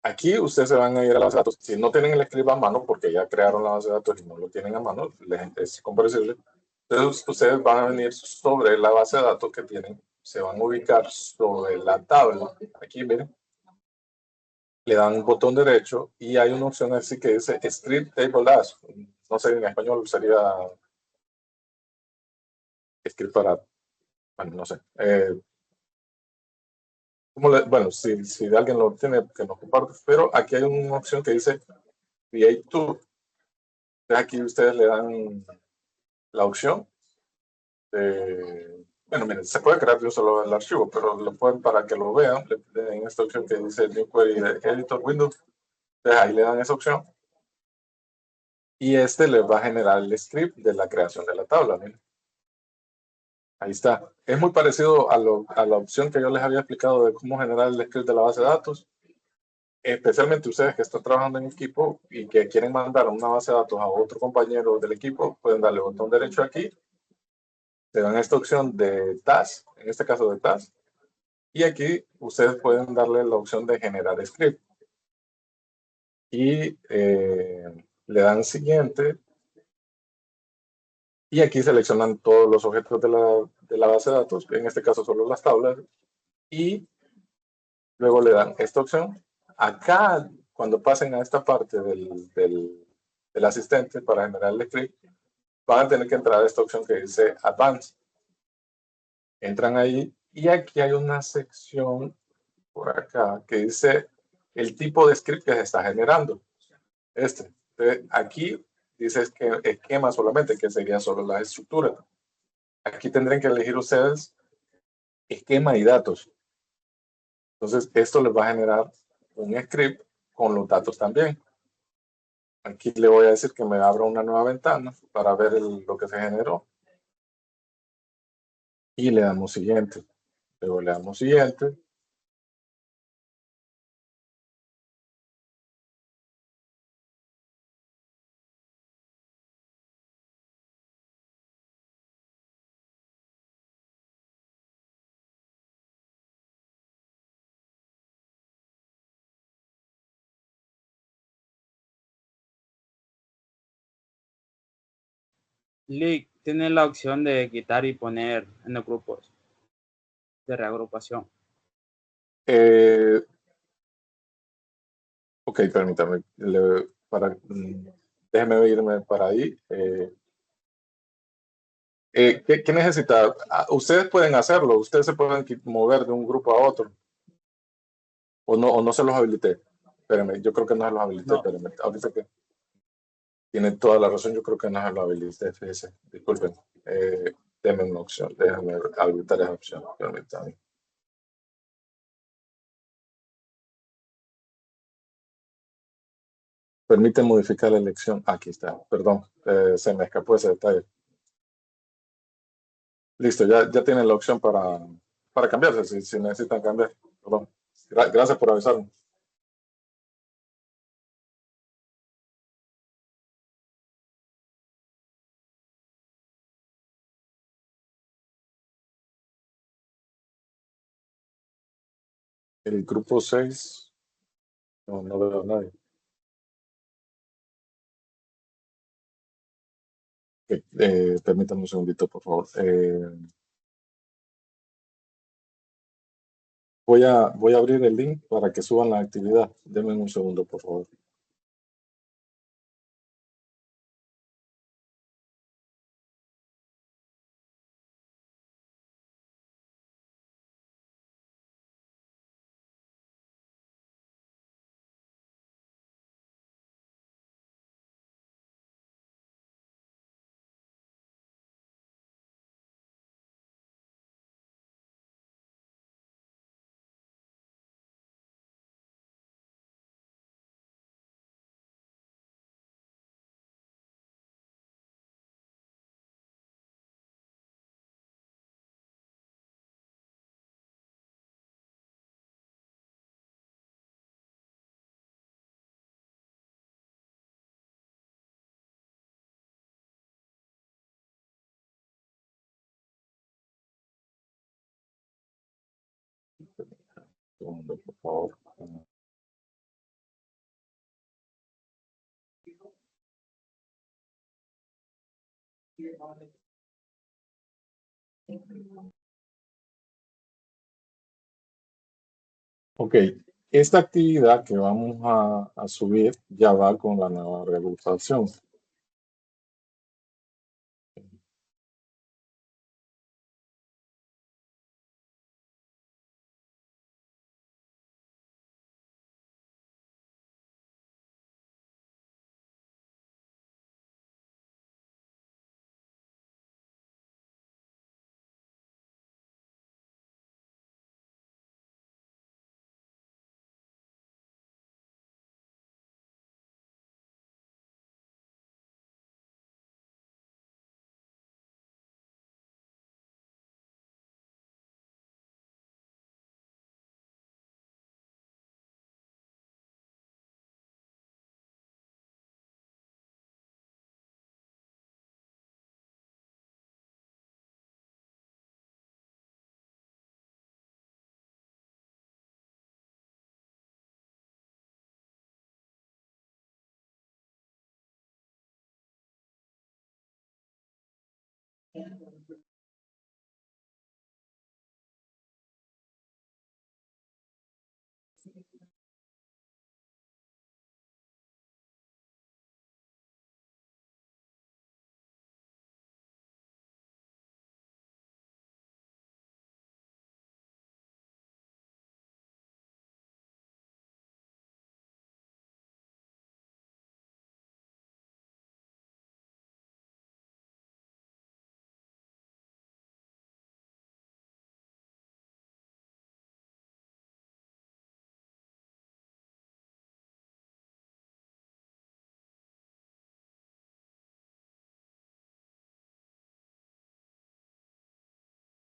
Aquí ustedes se van a ir a la base de datos. Si no tienen el script a mano, porque ya crearon la base de datos y no lo tienen a mano, es comprensible. Entonces, ustedes van a venir sobre la base de datos que tienen, se van a ubicar sobre la tabla. Aquí, miren, le dan un botón derecho y hay una opción así que dice Script Table As. No sé, en español sería script para, bueno, no sé. Bueno, si alguien lo tiene, que nos comparte, pero aquí hay una opción que dice Create Tool. Entonces aquí ustedes le dan la opción de, bueno, miren, se puede crear yo solo el archivo, pero lo pueden para que lo vean, en esta opción que dice New Query Editor Windows, entonces ahí le dan esa opción y este les va a generar el script de la creación de la tabla, miren. Ahí está. Es muy parecido a la opción que yo les había explicado de cómo generar el script de la base de datos. Especialmente ustedes que están trabajando en equipo y que quieren mandar una base de datos a otro compañero del equipo, pueden darle botón derecho aquí, le dan esta opción de task, en este caso de task, y aquí ustedes pueden darle la opción de generar script. Y le dan siguiente, y aquí seleccionan todos los objetos de la base de datos, en este caso solo las tablas, y luego le dan esta opción. Acá, cuando pasen a esta parte del asistente para generar el script, van a tener que entrar a esta opción que dice Advanced. Entran ahí y aquí hay una sección por acá que dice el tipo de script que se está generando. Entonces, aquí dice que esquema solamente, que sería solo la estructura. Aquí tendrían que elegir ustedes esquema y datos. Entonces, esto les va a generar un script con los datos también. Aquí le voy a decir que me abra una nueva ventana para ver lo que se generó. Y le damos siguiente. Luego le damos siguiente. Lick tiene la opción de quitar y poner en los grupos de reagrupación. Ok, permítame. Déjeme irme para ahí. ¿Qué necesita? Ustedes pueden hacerlo. Ustedes se pueden mover de un grupo a otro. O no se los habilité. Espérenme, yo creo que no se los habilité. No. Espérenme, ahorita que tiene toda la razón, yo creo que no se los habilité. Fíjese, disculpen. Denme una opción. Déjame habilitar esa opción. Permítame. Permite modificar la elección. Aquí está. Perdón, se me escapó ese detalle. Listo, ya tienen la opción para cambiarse si necesitan cambiar. Perdón. Gracias por avisarme. El grupo 6, no veo a nadie. Permítanme un segundito, por favor. Voy a abrir el link para que suban la actividad. Denme un segundo, por favor. Un segundo, por favor. Ok, esta actividad que vamos a subir ya va con la nueva reagrupación.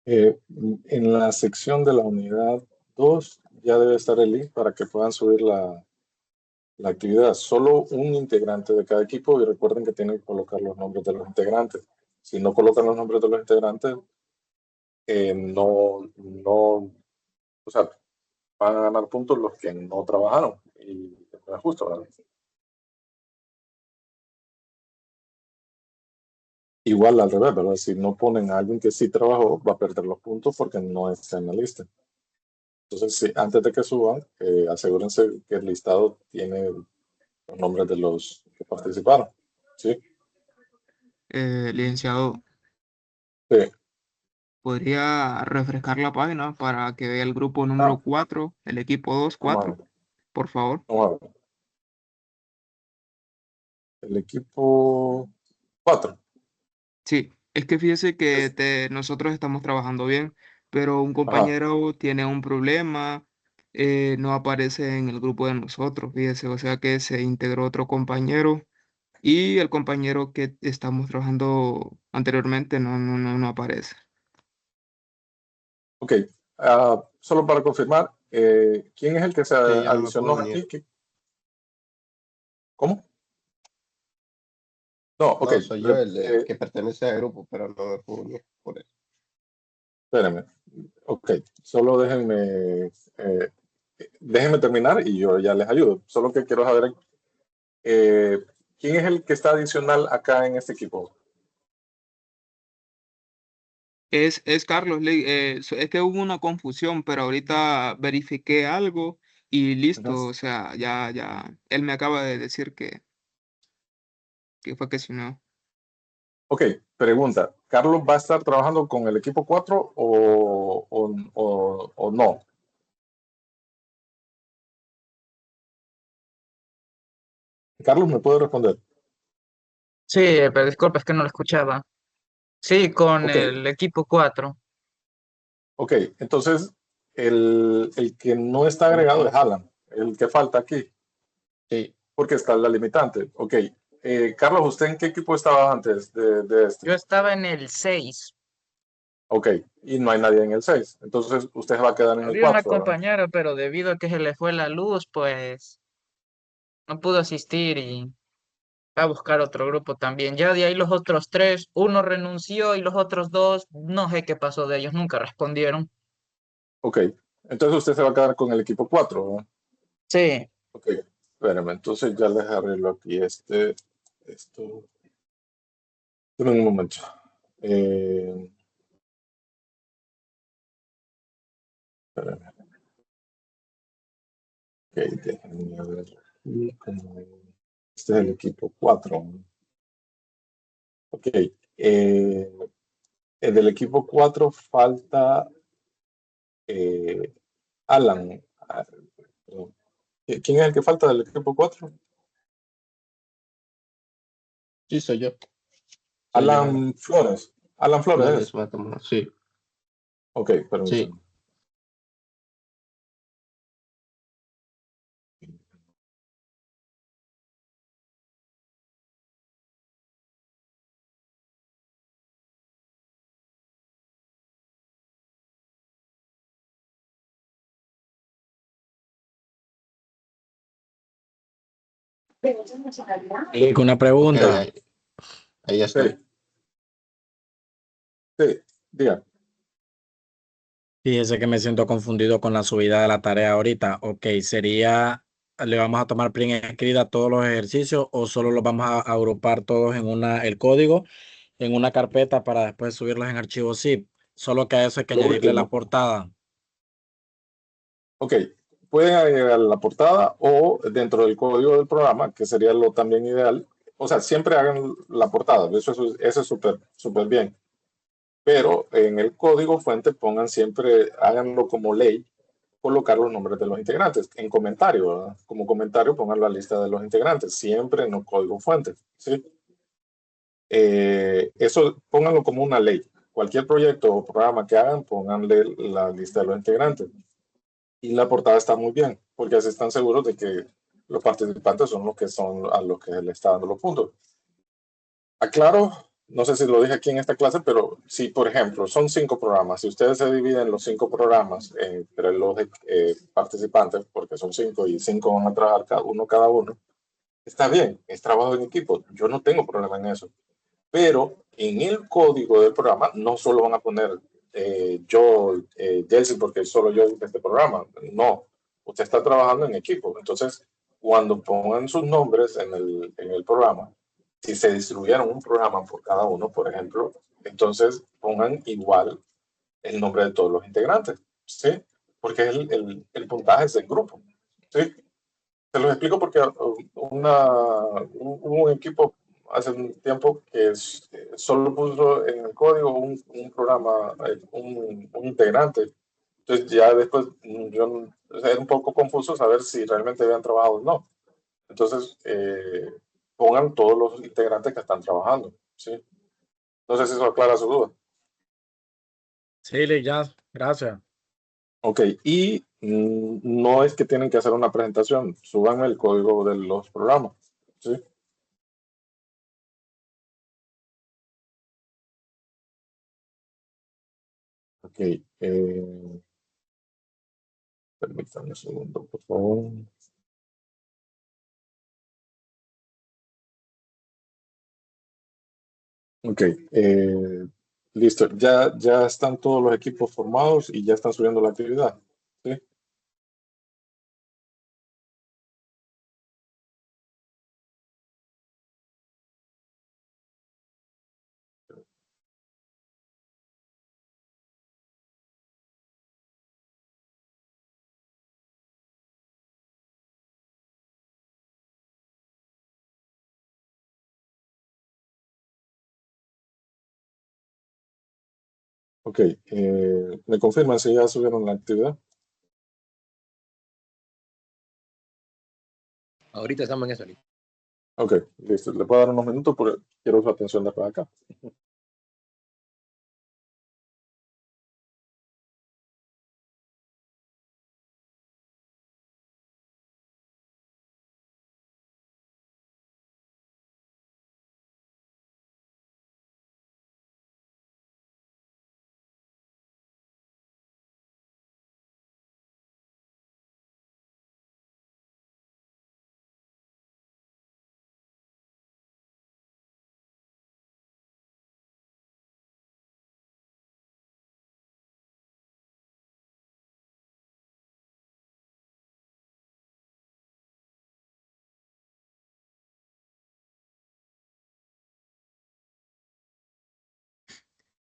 En la sección de la unidad 2 ya debe estar el link para que puedan subir la actividad. Solo un integrante de cada equipo y recuerden que tienen que colocar los nombres de los integrantes. Si no colocan los nombres de los integrantes, o sea, van a ganar puntos los que no trabajaron y no es justo, ¿verdad? Igual al revés, ¿verdad? Si no ponen a alguien que sí trabajó, va a perder los puntos porque no está en la lista. Entonces, sí, antes de que suban, asegúrense que el listado tiene los nombres de los que participaron. ¿Sí? Licenciado, Sí. ¿podría refrescar la página para que vea el grupo número Ah, 4, el equipo 2, vamos a 4, ver. por favor? Vamos a ver. El equipo 4. Sí, es que fíjese que nosotros estamos trabajando bien, pero un Ajá. compañero tiene un problema, no aparece en el grupo de nosotros, fíjese, o sea que se integró otro compañero y el compañero que estamos trabajando anteriormente no aparece. Ok. Solo para confirmar, ¿quién es el que se Sí, yo no me adicionó puedo aquí? unir. ¿Cómo? No, ok. No, soy yo el que pertenece al grupo, pero no me puedo unir por eso. Espérenme. Ok. Solo déjenme terminar y yo ya les ayudo. Solo que quiero saber quién es el que está adicional acá en este equipo. Es Carlos, es que hubo una confusión, pero ahorita verifiqué algo y listo, Ujú. o sea, él me acaba de decir que fue que si no. Ok, pregunta. ¿Carlos va a estar trabajando con el equipo 4 o no? Carlos, ¿me puede responder? Sí, pero disculpa, es que no lo escuchaba. Sí, con Ok, el equipo 4. ok. Entonces, el que no está agregado es Alan, el que falta aquí, Sí, porque está la limitante. Ok. Carlos, ¿usted en qué equipo estaba antes de este? Yo estaba en el 6. Ok, y no hay nadie en el 6. Entonces, usted va a quedar en el Había una 4, ¿verdad? compañera, pero debido a que se le fue la luz, pues no pudo asistir y va a buscar otro grupo también. Ya de ahí los otros 3, uno renunció y los otros 2, no sé qué pasó de ellos, nunca respondieron. Ok, entonces usted se va a quedar con el equipo 4, ¿verdad? Sí, Ok, espérame, entonces ya les arreglo aquí esto. Deme un momento. Espérame. Ok, déjenme ver aquí este es el equipo 4. Ok. El del equipo 4 falta Alan. Perdón. ¿Quién es el que falta del equipo 4? Sí, soy yo. Soy Alan Flores. Alan Flores. Flores Matamoros, sí. Ok, permítanme. Sí. Una pregunta. Ok, ahí ya estoy. Sí, diga. Fíjese que me siento confundido con la subida de la tarea ahorita. Ok, sería, ¿le vamos a tomar print escrita todos los ejercicios o solo los vamos a agrupar todos en el código, en una carpeta para después subirlos en archivo zip? Solo que a eso hay que Lo añadirle la último. portada. Ok, pueden agregar la portada o dentro del código del programa, que sería lo también ideal. O sea, siempre hagan la portada, eso es súper bien. Pero en el código fuente pongan siempre, háganlo como ley, colocar los nombres de los integrantes. En comentario, ¿verdad? Como comentario pongan la lista de los integrantes, siempre en el código fuente. ¿Sí? Eso pónganlo como una ley. Cualquier proyecto o programa que hagan, pónganle la lista de los integrantes. Y la portada está muy bien, porque así están seguros de que los participantes son los que son a los que le está dando los puntos. Aclaro, no sé si lo dije aquí en esta clase, pero si, por ejemplo, son 5 programas, si ustedes se dividen los 5 programas entre los participantes, porque son 5 y 5 van a trabajar cada uno, está bien, es trabajo en equipo, yo no tengo problema en eso. Pero en el código del programa no solo van a poner Jelsi, porque solo yo de este programa. No, usted está trabajando en equipo. Entonces, cuando pongan sus nombres en el programa, si se distribuyeron un programa por cada uno, por ejemplo, entonces pongan igual el nombre de todos los integrantes, ¿sí? Porque el puntaje es del grupo, ¿sí? Te lo explico porque hubo un equipo hace un tiempo que solo puso en el código un programa, un integrante. Entonces ya después era un poco confuso saber si realmente habían trabajado o no. Entonces pongan todos los integrantes que están trabajando. ¿Sí? No sé si eso aclara su duda. Sí, Lick, ya, gracias. Ok, y no es que tienen que hacer una presentación, suban el código de los programas. ¿Sí? Ok, permítanme un segundo, por favor. Ok, listo. Ya están todos los equipos formados y ya están subiendo la actividad. ¿Sí? Ok, ¿me confirman si ya subieron la actividad? Ahorita estamos en eso, Lick. Ok, listo. Le puedo dar unos minutos porque quiero su atención después acá.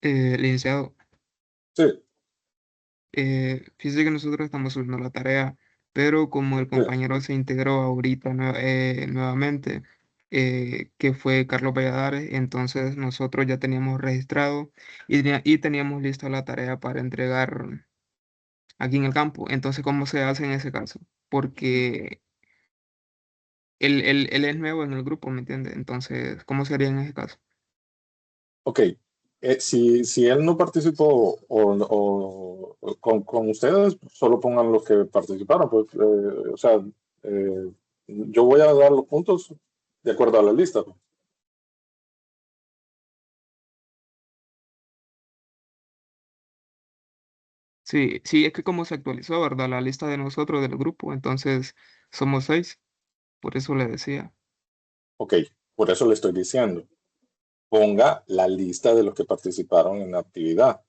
Licenciado, Sí, fíjese que nosotros estamos subiendo la tarea, pero como el sí. compañero se integró ahorita nuevamente, que fue Carlos Valladares, entonces nosotros ya teníamos registrado y teníamos lista la tarea para entregar aquí en el campo. Entonces, ¿cómo se hace en ese caso? Porque él es nuevo en el grupo, ¿me entiende? Entonces, ¿cómo sería en ese caso? Ok. Si él no participó con ustedes, solo pongan los que participaron. Pues, o sea, eh, yo voy a dar los puntos de acuerdo a la lista. Sí, sí, es que como se actualizó, ¿verdad? La lista de nosotros del grupo, entonces somos 6, por eso le decía. Ok, por eso le estoy diciendo. Ponga la lista de los que participaron en la actividad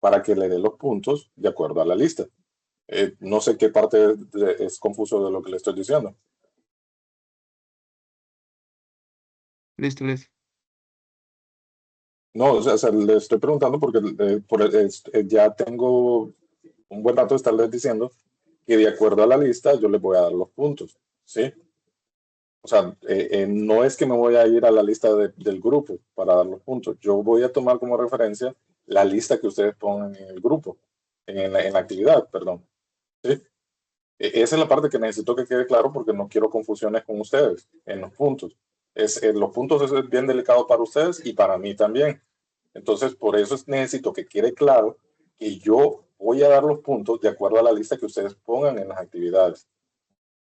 para que le dé los puntos de acuerdo a la lista. No sé qué parte es confuso de lo que le estoy diciendo. Listo, listo. No, o sea, le estoy preguntando porque ya tengo un buen rato de estarles diciendo que de acuerdo a la lista yo les voy a dar los puntos, ¿sí? O sea, no es que me voy a ir a la lista del grupo para dar los puntos. Yo voy a tomar como referencia la lista que ustedes pongan en el grupo, en la actividad, perdón. ¿Sí? Esa es la parte que necesito que quede claro porque no quiero confusiones con ustedes en los puntos. Los puntos es bien delicado para ustedes y para mí también. Entonces, por eso necesito que quede claro que yo voy a dar los puntos de acuerdo a la lista que ustedes pongan en las actividades.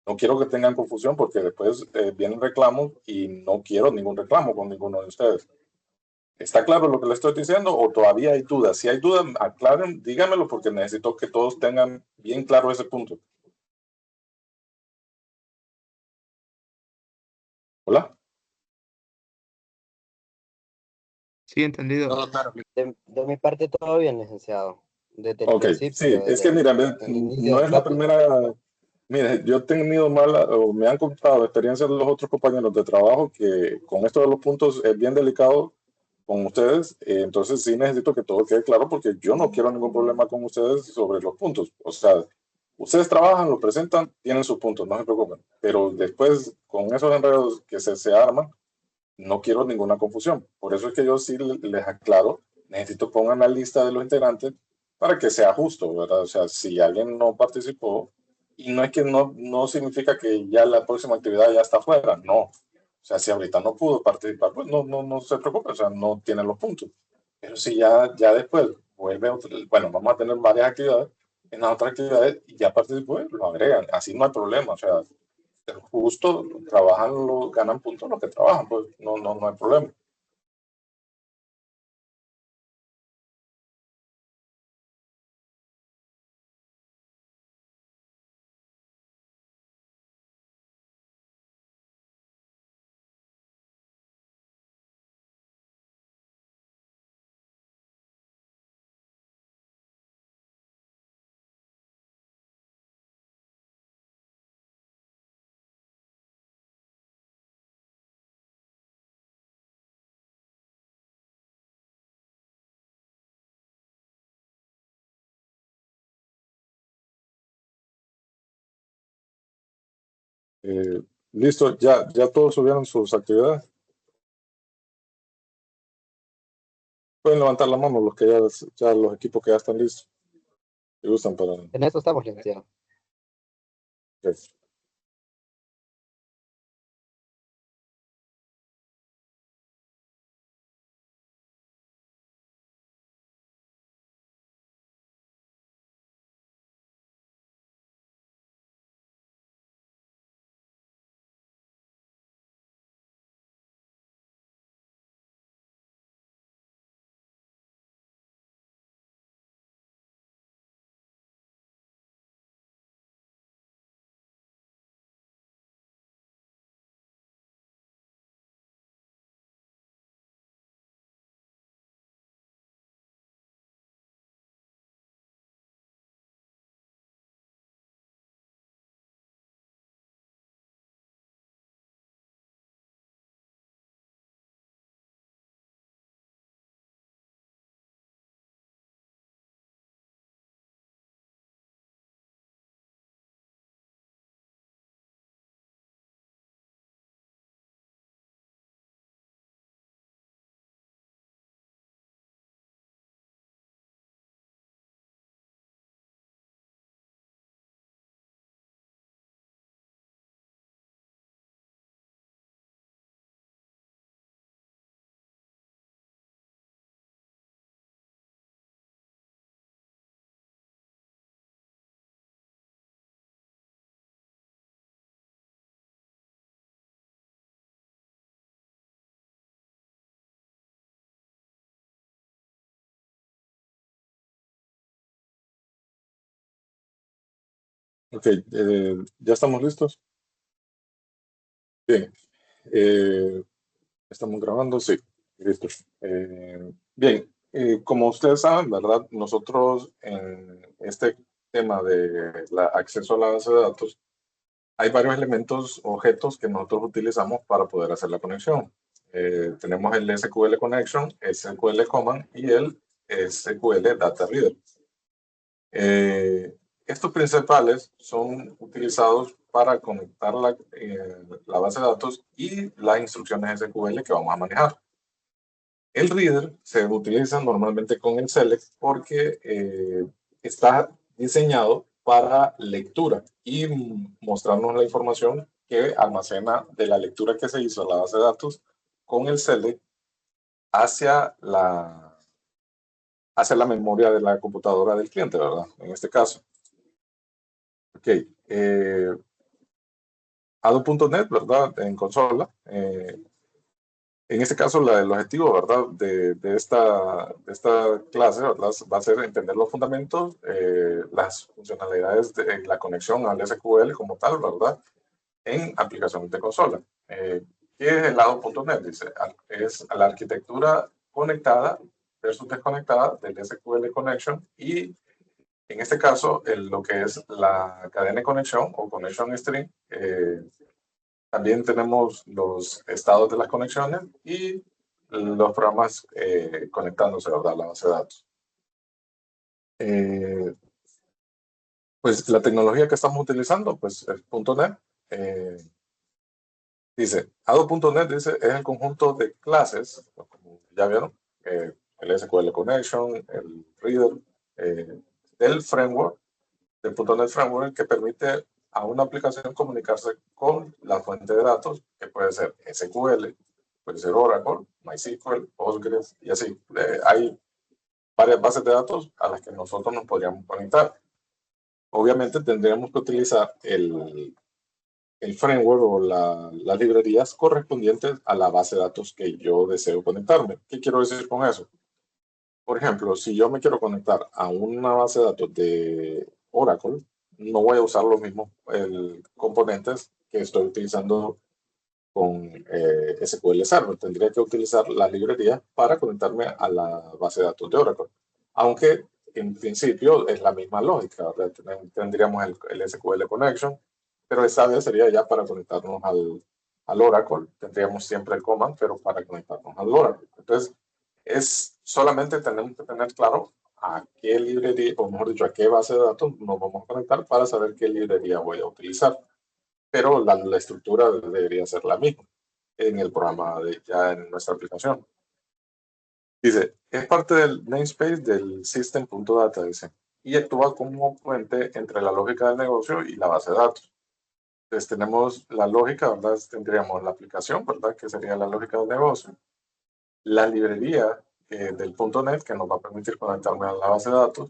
No quiero que tengan confusión porque después vienen reclamos y no quiero ningún reclamo con ninguno de ustedes. ¿Está claro lo que le estoy diciendo o todavía hay dudas? Si hay dudas, aclaren, díganmelo porque necesito que todos tengan bien claro ese punto. Hola. Sí, entendido. No, claro. De mi parte todo bien, licenciado. Desde el Ok, sí, principio, es que desde mira, el inicio no de es la clase. primera. Mire, yo he tenido mala, o me han contado experiencias de los otros compañeros de trabajo que con esto de los puntos es bien delicado con ustedes, entonces sí necesito que todo quede claro porque yo no quiero ningún problema con ustedes sobre los puntos. O sea, ustedes trabajan, lo presentan, tienen sus puntos, no se preocupen, pero después con esos enredos que se arman, no quiero ninguna confusión. Por eso es que yo sí les aclaro, necesito pongan la lista de los integrantes para que sea justo, ¿verdad? O sea, si alguien no participó, y no es que no significa que ya la próxima actividad ya está fuera, no. O sea, si ahorita no pudo participar, pues no se preocupe, o sea, no tiene los puntos. Pero si ya después vuelve, bueno, vamos a tener varias actividades, en las otras actividades y ya participó, lo agregan, así no hay problema, o sea, justo trabajan, ganan puntos los que trabajan, pues no hay problema. Eh, Listo, ya todos subieron sus actividades. Pueden levantar la mano los que ya los equipos que ya están listos. Si gustan para. En eso estamos, licenciado. Ok. Ok, ¿ya estamos listos? Bien. ¿Estamos grabando? Sí, listo. Bien, como ustedes saben, ¿verdad? Nosotros en este tema de acceso a la base de datos, hay varios elementos, objetos que nosotros utilizamos para poder hacer la conexión. Tenemos el SQL Connection, SQL Command y el SQL Data Reader. Estos principales son utilizados para conectar la base de datos y las instrucciones SQL que vamos a manejar. El reader se utiliza normalmente con el select porque está diseñado para lectura y mostrarnos la información que almacena de la lectura que se hizo a la base de datos con el select hacia la memoria de la computadora del cliente, ¿verdad? En este caso. Ok. Ado.net, ¿verdad? En consola. En este caso, el objetivo, ¿verdad? De esta clase, ¿verdad? Va a ser entender los fundamentos, las funcionalidades de la conexión al SQL como tal, ¿verdad? En aplicaciones de consola. ¿Qué es el Ado.net? Dice, es la arquitectura conectada versus desconectada del SQL Connection y en este caso, lo que es la cadena de conexión o connection string, también tenemos los estados de las conexiones y los programas conectándose, ¿verdad?, a la base de datos. Pues la tecnología que estamos utilizando, pues es .NET. Dice, Ado.NET dice, es el conjunto de clases, como ya vieron, el SQL Connection, el Reader, del framework, del .NET Framework, que permite a una aplicación comunicarse con la fuente de datos, que puede ser SQL, puede ser Oracle, MySQL, Postgres, y así. Hay varias bases de datos a las que nosotros nos podríamos conectar. Obviamente tendríamos que utilizar el framework o las librerías correspondientes a la base de datos que yo deseo conectarme. ¿Qué quiero decir con eso? Por ejemplo, si yo me quiero conectar a una base de datos de Oracle, no voy a usar los mismos componentes que estoy utilizando con SQL Server. Tendría que utilizar las librerías para conectarme a la base de datos de Oracle. Aunque en principio es la misma lógica, ¿verdad? Tendríamos el SQL Connection, pero esta vez sería ya para conectarnos al Oracle. Tendríamos siempre el command, pero para conectarnos al Oracle. Entonces, solamente tenemos que tener claro a qué librería, o mejor dicho, a qué base de datos nos vamos a conectar para saber qué librería voy a utilizar. Pero la estructura debería ser la misma en el programa ya en nuestra aplicación. Dice, es parte del namespace del system.data, dice, y actúa como puente entre la lógica del negocio y la base de datos. Entonces tenemos la lógica, ¿verdad? Tendríamos la aplicación, ¿verdad? Que sería la lógica del negocio. La librería del .NET que nos va a permitir conectarme a la base de datos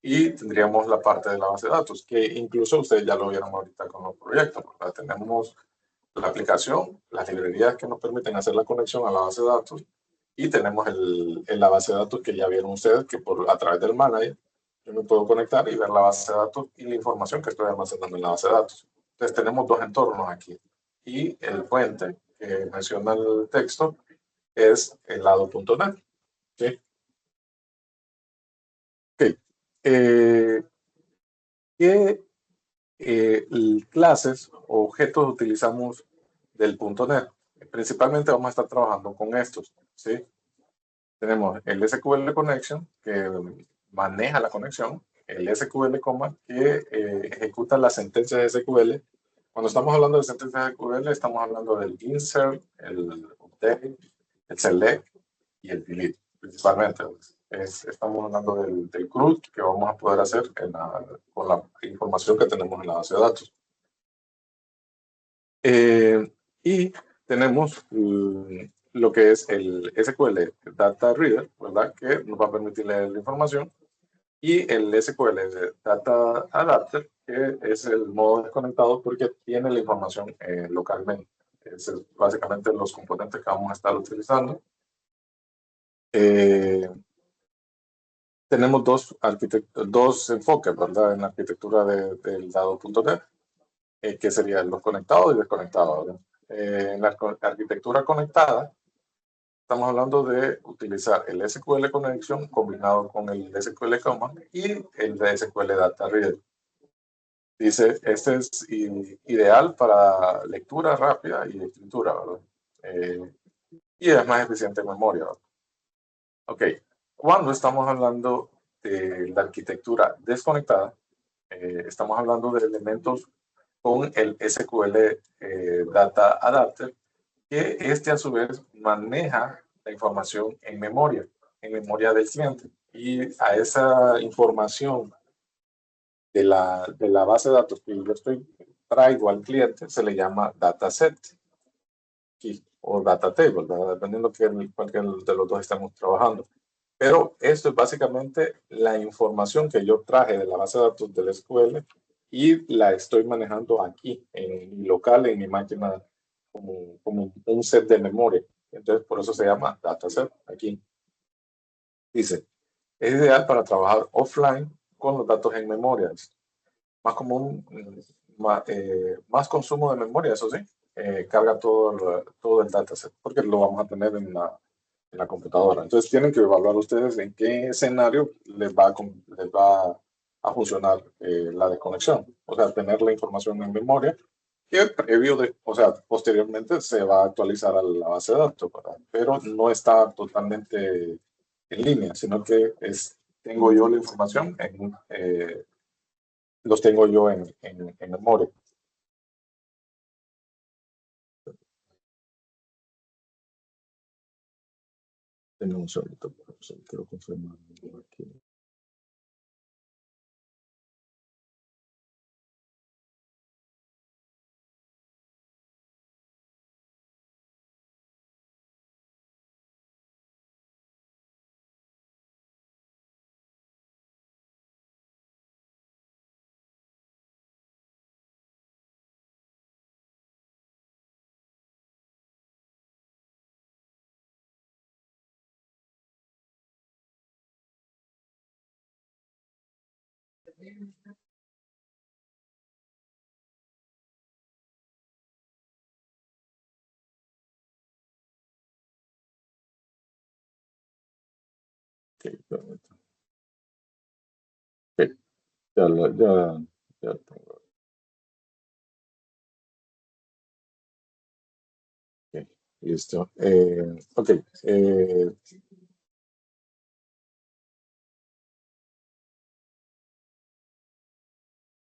y tendríamos la parte de la base de datos que incluso ustedes ya lo vieron ahorita con los proyectos, ¿verdad? Tenemos la aplicación, las librerías que nos permiten hacer la conexión a la base de datos y tenemos la base de datos que ya vieron ustedes que a través del manager yo me puedo conectar y ver la base de datos y la información que estoy almacenando en la base de datos. Entonces tenemos dos entornos aquí y el puente que menciona el texto es el lado.net. ¿Sí? Okay. ¿Qué clases o objetos utilizamos del .NET? Principalmente vamos a estar trabajando con estos. ¿Sí? Tenemos el SQL Connection, que maneja la conexión, el SQL Command, que ejecuta las sentencias de SQL. Cuando estamos hablando de sentencias de SQL, estamos hablando del insert, el update, el select y el delete, principalmente. Estamos hablando del CRUD que vamos a poder hacer con la información que tenemos en la base de datos. Y tenemos lo que es el SQL Data Reader, ¿verdad? Que nos va a permitir leer la información. Y el SQL Data Adapter, que es el modo desconectado porque tiene la información localmente. Es básicamente los componentes que vamos a estar utilizando. tenemos dos enfoques, ¿verdad? En la arquitectura del dado.net, que serían los conectados y desconectados, ¿verdad? En la arquitectura conectada, estamos hablando de utilizar el SQL Connection combinado con el SQL Command y el SQL Data Reader. Dice, este es ideal para lectura rápida y escritura, ¿verdad? Y es más eficiente en memoria, ¿verdad? Ok, cuando estamos hablando de la arquitectura desconectada, estamos hablando de elementos con el SQL Data Adapter, que a su vez maneja la información en memoria del cliente. Y a esa información de la base de datos que yo traigo al cliente se le llama dataset o data table, ¿verdad? Dependiendo de cuál de los dos estamos trabajando. Pero esto es básicamente la información que yo traje de la base de datos del SQL y la estoy manejando aquí, en mi local, en mi máquina, como un set de memoria. Entonces, por eso se llama dataset aquí. Dice, es ideal para trabajar offline con los datos en memoria. Más común, más consumo de memoria, eso sí, carga todo el dataset, porque lo vamos a tener en la computadora. Entonces tienen que evaluar ustedes en qué escenario les va a funcionar la desconexión. O sea, tener la información en memoria, que posteriormente se va a actualizar a la base de datos, ¿verdad? Pero no está totalmente en línea, sino que tengo yo la información los tengo yo en memoria. Denme un segundito, quiero confirmar aquí. Okay, okay, ya tengo. Okay, listo. Ok.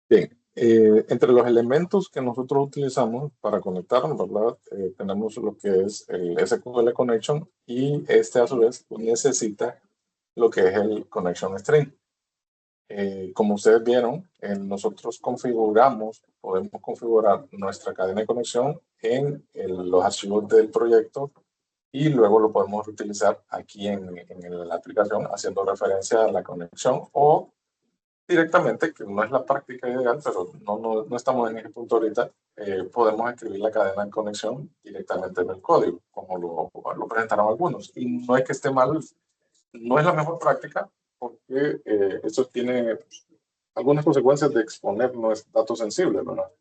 Bien, entre los elementos que nosotros utilizamos para conectarnos, ¿verdad? Tenemos lo que es el SQL Connection y a su vez necesita lo que es el Connection String. Como ustedes vieron, nosotros podemos configurar nuestra cadena de conexión en los archivos del proyecto y luego lo podemos utilizar aquí en la aplicación haciendo referencia a la conexión o directamente, que no es la práctica ideal, pero no estamos en ese punto ahorita, podemos escribir la cadena de conexión directamente en el código, como lo presentaron algunos. Y no es que esté mal, no es la mejor práctica, porque eso tiene algunas consecuencias de exponer nuestros datos sensibles, ¿verdad?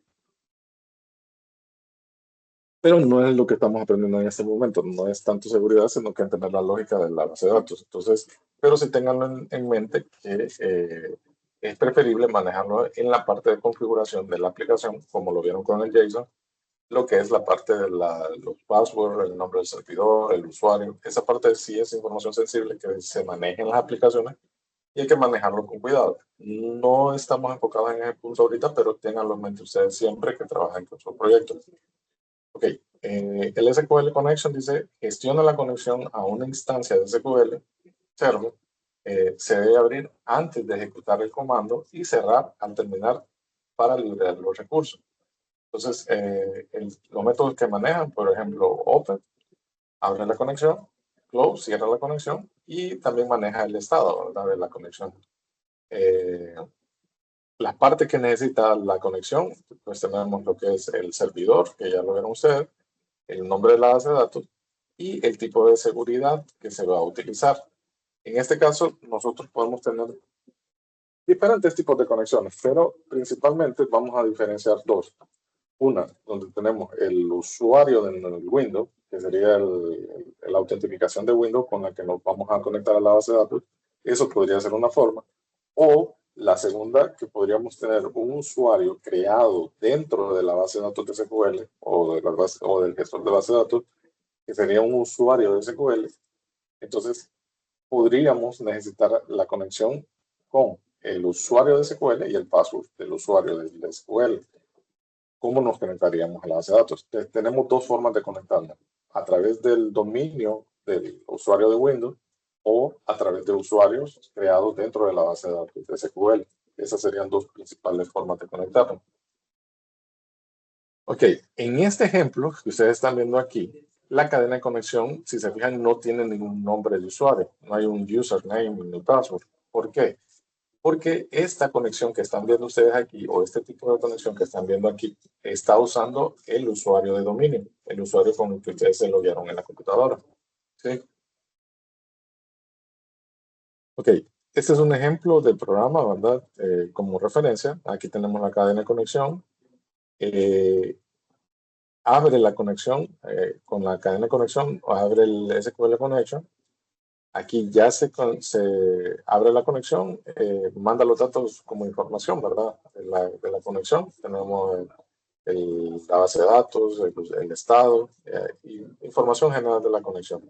Pero no es lo que estamos aprendiendo en este momento, no es tanto seguridad, sino que entender la lógica de la base de datos. Entonces, pero sí tenganlo en mente que es preferible manejarlo en la parte de configuración de la aplicación, como lo vieron con el JSON, lo que es la parte de los passwords, el nombre del servidor, el usuario. Esa parte sí es información sensible que se maneja en las aplicaciones y hay que manejarlo con cuidado. No estamos enfocados en ese punto ahorita, pero tenganlo en mente ustedes siempre que trabajen con sus proyectos. Ok, el SQL Connection dice, gestiona la conexión a una instancia de SQL Server. Se debe abrir antes de ejecutar el comando y cerrar al terminar para liberar los recursos. Entonces, los métodos que manejan, por ejemplo, Open, abre la conexión, Close, cierra la conexión y también maneja el estado, ¿verdad?, de la conexión. Las partes que necesita la conexión, pues tenemos lo que es el servidor, que ya lo vieron ustedes, el nombre de la base de datos y el tipo de seguridad que se va a utilizar. En este caso, nosotros podemos tener diferentes tipos de conexiones, pero principalmente vamos a diferenciar dos. Una, donde tenemos el usuario del Windows, que sería la autentificación de Windows con la que nos vamos a conectar a la base de datos. Eso podría ser una forma. O la segunda, que podríamos tener un usuario creado dentro de la base de datos de SQL o del gestor de base de datos, que sería un usuario de SQL. Entonces, podríamos necesitar la conexión con el usuario de SQL y el password del usuario de SQL. ¿Cómo nos conectaríamos a la base de datos? Tenemos dos formas de conectarnos: a través del dominio del usuario de Windows o a través de usuarios creados dentro de la base de datos de SQL. Esas serían dos principales formas de conectarnos. Ok, en este ejemplo que ustedes están viendo aquí, la cadena de conexión, si se fijan, no tiene ningún nombre de usuario. No hay un username ni password. ¿Por qué? Porque esta conexión que están viendo ustedes aquí, o este tipo de conexión que están viendo aquí, está usando el usuario de dominio, el usuario con el que ustedes se loguearon en la computadora. ¿Sí? Ok, este es un ejemplo del programa, ¿verdad? Como referencia, aquí tenemos la cadena de conexión. Abre la conexión con la cadena de conexión, o abre el SQL Connection. Aquí ya se abre la conexión, manda los datos como información, ¿verdad? De la conexión. Tenemos la base de datos, el estado, y información general de la conexión.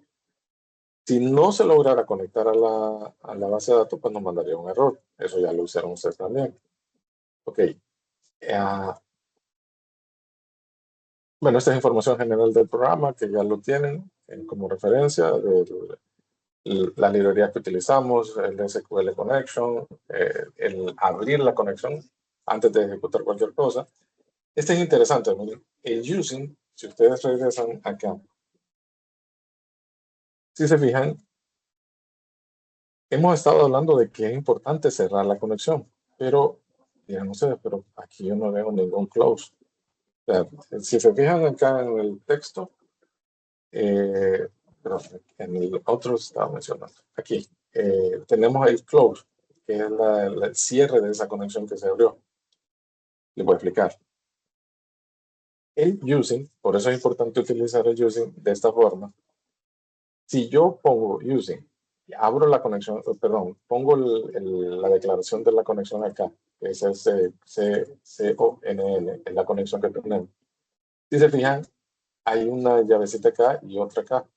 Si no se lograra conectar a la base de datos, pues nos mandaría un error. Eso ya lo hicieron ustedes también. Ok. Bueno, esta es información general del programa, que ya lo tienen como referencia, las librerías que utilizamos, el SQL Connection, el abrir la conexión antes de ejecutar cualquier cosa. Este es interesante, ¿no? El using, si ustedes regresan acá, si se fijan, hemos estado hablando de que es importante cerrar la conexión, pero, dirán ustedes, pero aquí yo no veo ningún close. O sea, si se fijan acá en el texto, pero en el otro estaba mencionando, aquí, tenemos el close, que es el cierre de esa conexión que se abrió. Les voy a explicar. El using, por eso es importante utilizar el using de esta forma. Si yo pongo using, abro la conexión, perdón, pongo la declaración de la conexión acá, que es ese CONN, es la conexión que tenemos. Si se fijan, hay una llavecita acá y otra acá.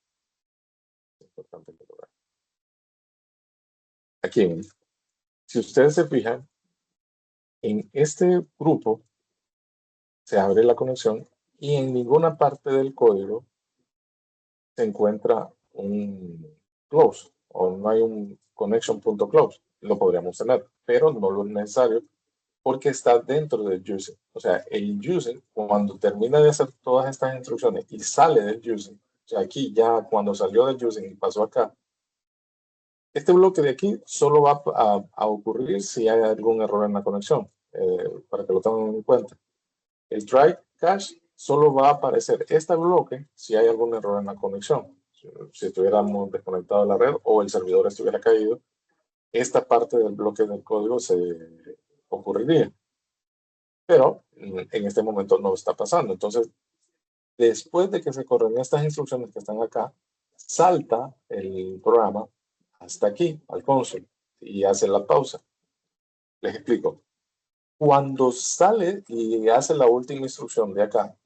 Es importante que lo vean. Aquí, si ustedes se fijan, en este grupo se abre la conexión y en ninguna parte del código se encuentra un close o no hay un connection.close. Lo podríamos tener, pero no lo es necesario porque está dentro del using. O sea, el using, cuando termina de hacer todas estas instrucciones y sale del using, o sea, aquí ya cuando salió del using y pasó acá, este bloque de aquí solo va a ocurrir si hay algún error en la conexión, para que lo tengan en cuenta. El try catch solo va a aparecer este bloque si hay algún error en la conexión. Si estuviéramos desconectados de la red o el servidor estuviera caído, esta parte del bloque del código se ocurriría. Pero en este momento no está pasando. Entonces, después de que se corren estas instrucciones que están acá, salta el programa hasta aquí, al console, y hace la pausa. Les explico. Cuando sale y hace la última instrucción de acá,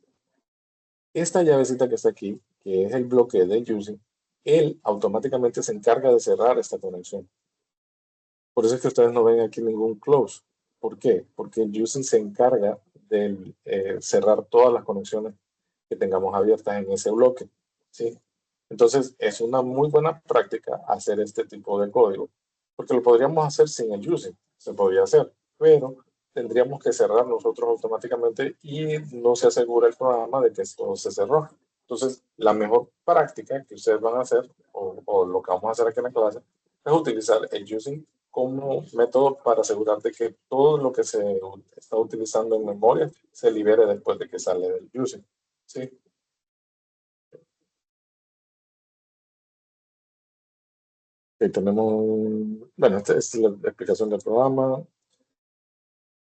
esta llavecita que está aquí, que es el bloque del using, él automáticamente se encarga de cerrar esta conexión. Por eso es que ustedes no ven aquí ningún close. ¿Por qué? Porque el using se encarga de cerrar todas las conexiones que tengamos abiertas en ese bloque, ¿sí? Entonces, es una muy buena práctica hacer este tipo de código, porque lo podríamos hacer sin el using, se podría hacer, pero tendríamos que cerrar nosotros automáticamente y no se asegura el programa de que todo se cerró. Entonces, la mejor práctica que ustedes van a hacer, o lo que vamos a hacer aquí en la clase, es utilizar el using como método para asegurar de que todo lo que se está utilizando en memoria se libere después de que sale del using, ¿sí? Tenemos, bueno, esta es la explicación del programa,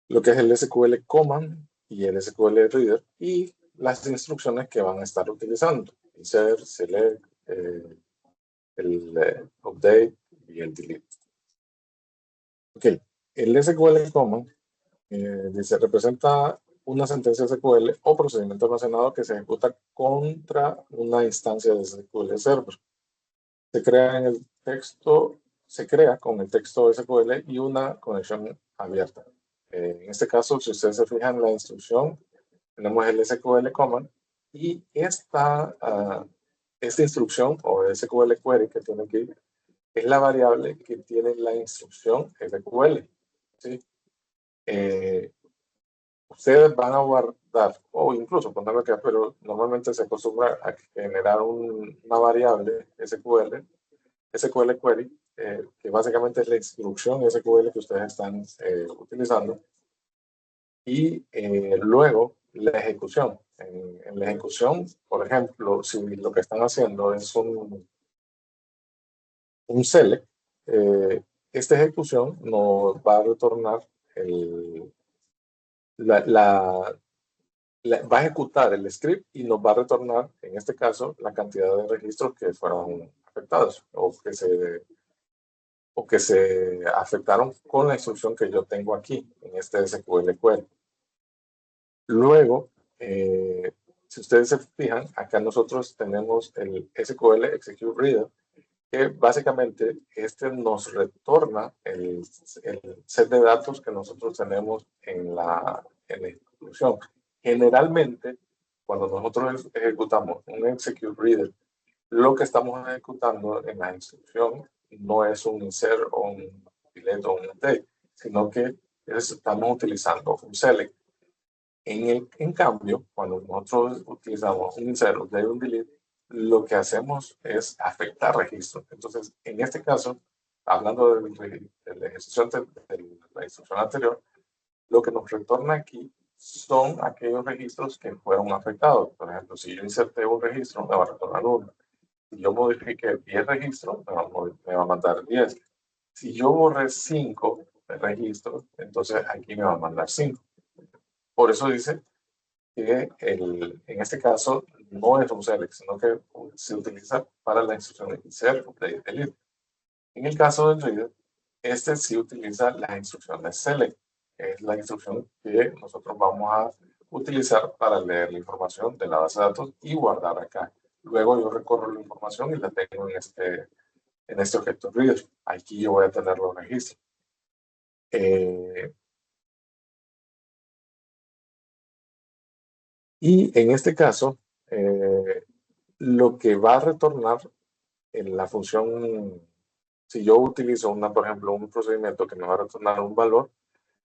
lo que es el SQL Command y el SQL Reader y las instrucciones que van a estar utilizando. Insert, select, el update y el delete. Ok, el SQL Command dice, representa una sentencia SQL o procedimiento almacenado que se ejecuta contra una instancia de SQL Server. Se crea con el texto SQL y una conexión abierta. En este caso, si ustedes se fijan en la instrucción, tenemos el SQL command y esta instrucción o SQL query que tiene aquí es la variable que tiene la instrucción SQL. ¿Sí? Ustedes van a guardar o incluso ponerlo acá, pero normalmente se acostumbra a generar una variable SQL query, que básicamente es la instrucción SQL que ustedes están utilizando, y luego la ejecución. En la ejecución, por ejemplo, si lo que están haciendo es un select, esta ejecución nos va a retornar va a ejecutar el script y nos va a retornar, en este caso, la cantidad de registros que fueron afectados o que se afectaron con la instrucción que yo tengo aquí en este SQL query. Luego, si ustedes se fijan, acá nosotros tenemos el SQL Execute Reader, que básicamente nos retorna el set de datos que nosotros tenemos en la instrucción. Generalmente, cuando nosotros ejecutamos un Execute Reader, lo que estamos ejecutando en la instrucción no es un insert o un delete o un update, sino que estamos utilizando un select. En cambio, cuando nosotros utilizamos un insert, un update, un delete, lo que hacemos es afectar registros. Entonces, en este caso, hablando de la ejecución de la instrucción anterior, lo que nos retorna aquí son aquellos registros que fueron afectados. Por ejemplo, si yo inserté un registro, me va a retornar 1. Si yo modifique 10 registros, me va a mandar 10. Si yo borré 5 registros, entonces aquí me va a mandar 5. Por eso dice que en este caso no es un select, sino que se utiliza para la instrucción de insert, update, delete. En el caso del reader, sí utiliza la instrucción de select. Es la instrucción que nosotros vamos a utilizar para leer la información de la base de datos y guardar acá. Luego yo recorro la información y la tengo en este objeto reader. Aquí yo voy a tener los registros. Y en este caso, lo que va a retornar en la función, si yo utilizo por ejemplo, un procedimiento que me va a retornar un valor,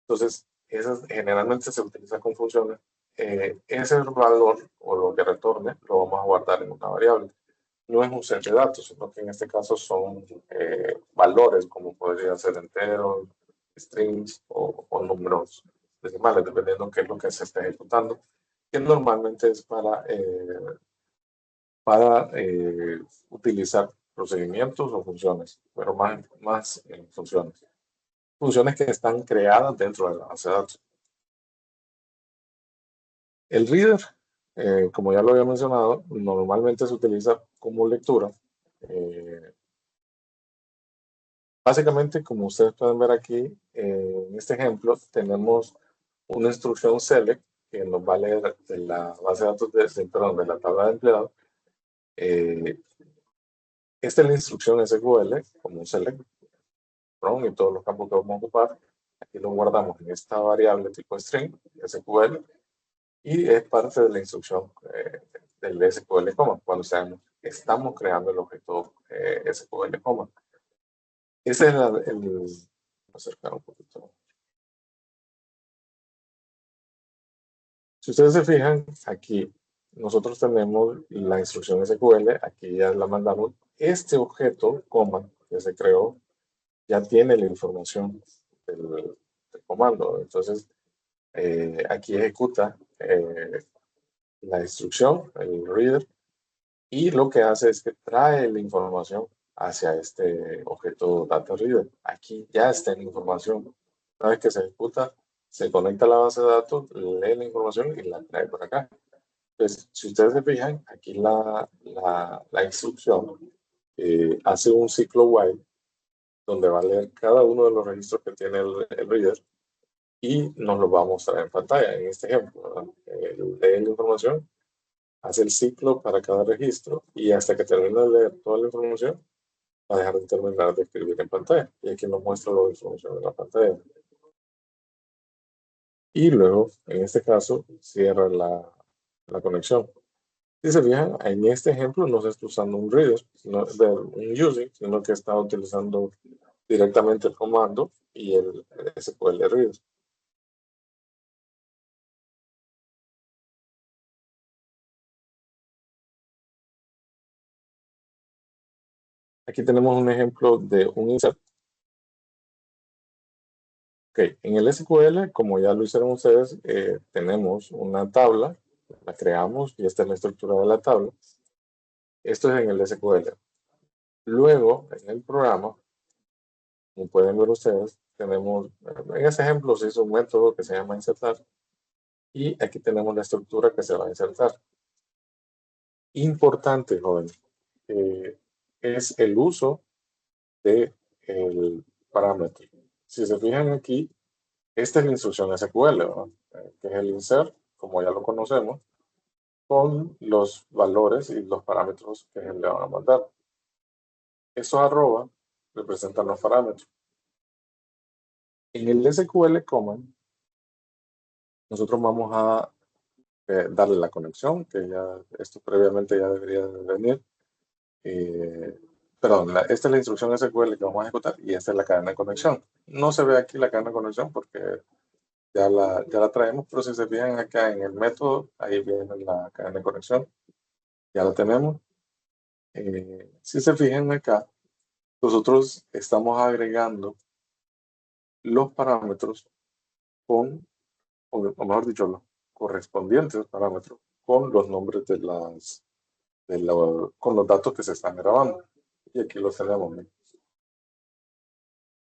entonces generalmente se utiliza con funciones. Ese valor o lo que retorne lo vamos a guardar en una variable. No es un set de datos, sino que en este caso son valores, como podría ser enteros, strings o números decimales, dependiendo de qué es lo que se esté ejecutando, que normalmente es para utilizar procedimientos o funciones, pero más funciones. Funciones que están creadas dentro de la base de datos. El reader, como ya lo había mencionado, normalmente se utiliza como lectura. Básicamente, como ustedes pueden ver aquí, en este ejemplo, tenemos una instrucción select que nos va a leer de la base de datos de la tabla de empleados. Esta es la instrucción SQL como un select from y todos los campos que vamos a ocupar. Aquí lo guardamos en esta variable tipo string SQL y es parte de la instrucción del SQL command cuando estamos creando el objeto SQL command. Ese es voy a acercar un poquito. Si ustedes se fijan, aquí nosotros tenemos la instrucción SQL, aquí ya la mandamos. Este objeto command que se creó ya tiene la información del comando. Entonces, aquí ejecuta la instrucción, el reader, y lo que hace es que trae la información hacia este objeto data reader. Aquí ya está la información. Una vez que se ejecuta, se conecta a la base de datos, lee la información y la trae por acá. Entonces, si ustedes se fijan, aquí la instrucción hace un ciclo while donde va a leer cada uno de los registros que tiene el reader y nos lo va a mostrar en pantalla. En este ejemplo, lee la información, hace el ciclo para cada registro y hasta que termine de leer toda la información, va a dejar de terminar de escribir en pantalla. Y aquí nos muestra la información en la pantalla. Y luego, en este caso, cierra la conexión. Si se fijan, en este ejemplo no se está usando un reader, un using, sino que está utilizando directamente el comando y el SQL reader. Aquí tenemos un ejemplo de un insert. Ok, en el SQL, como ya lo hicieron ustedes, tenemos una tabla, la creamos y esta es la estructura de la tabla. Esto es en el SQL. Luego, en el programa, como pueden ver ustedes, tenemos, en este ejemplo se hizo un método que se llama insertar y aquí tenemos la estructura que se va a insertar. Importante, joven, es el uso del parámetro. Si se fijan aquí, esta es la instrucción SQL, ¿verdad? Que es el insert, como ya lo conocemos, con los valores y los parámetros que le van a mandar. Esos arroba representan los parámetros. En el SQL command, nosotros vamos a darle la conexión, que ya esto previamente ya debería de venir. Perdón, esta es la instrucción SQL que vamos a ejecutar y esta es la cadena de conexión. No se ve aquí la cadena de conexión porque ya la traemos, pero si se fijan acá en el método, ahí viene la cadena de conexión. Ya la tenemos. Si se fijan acá, nosotros estamos agregando los parámetros con, o mejor dicho, los correspondientes parámetros con los nombres con los datos que se están grabando. Y aquí los tenemos. ¿No?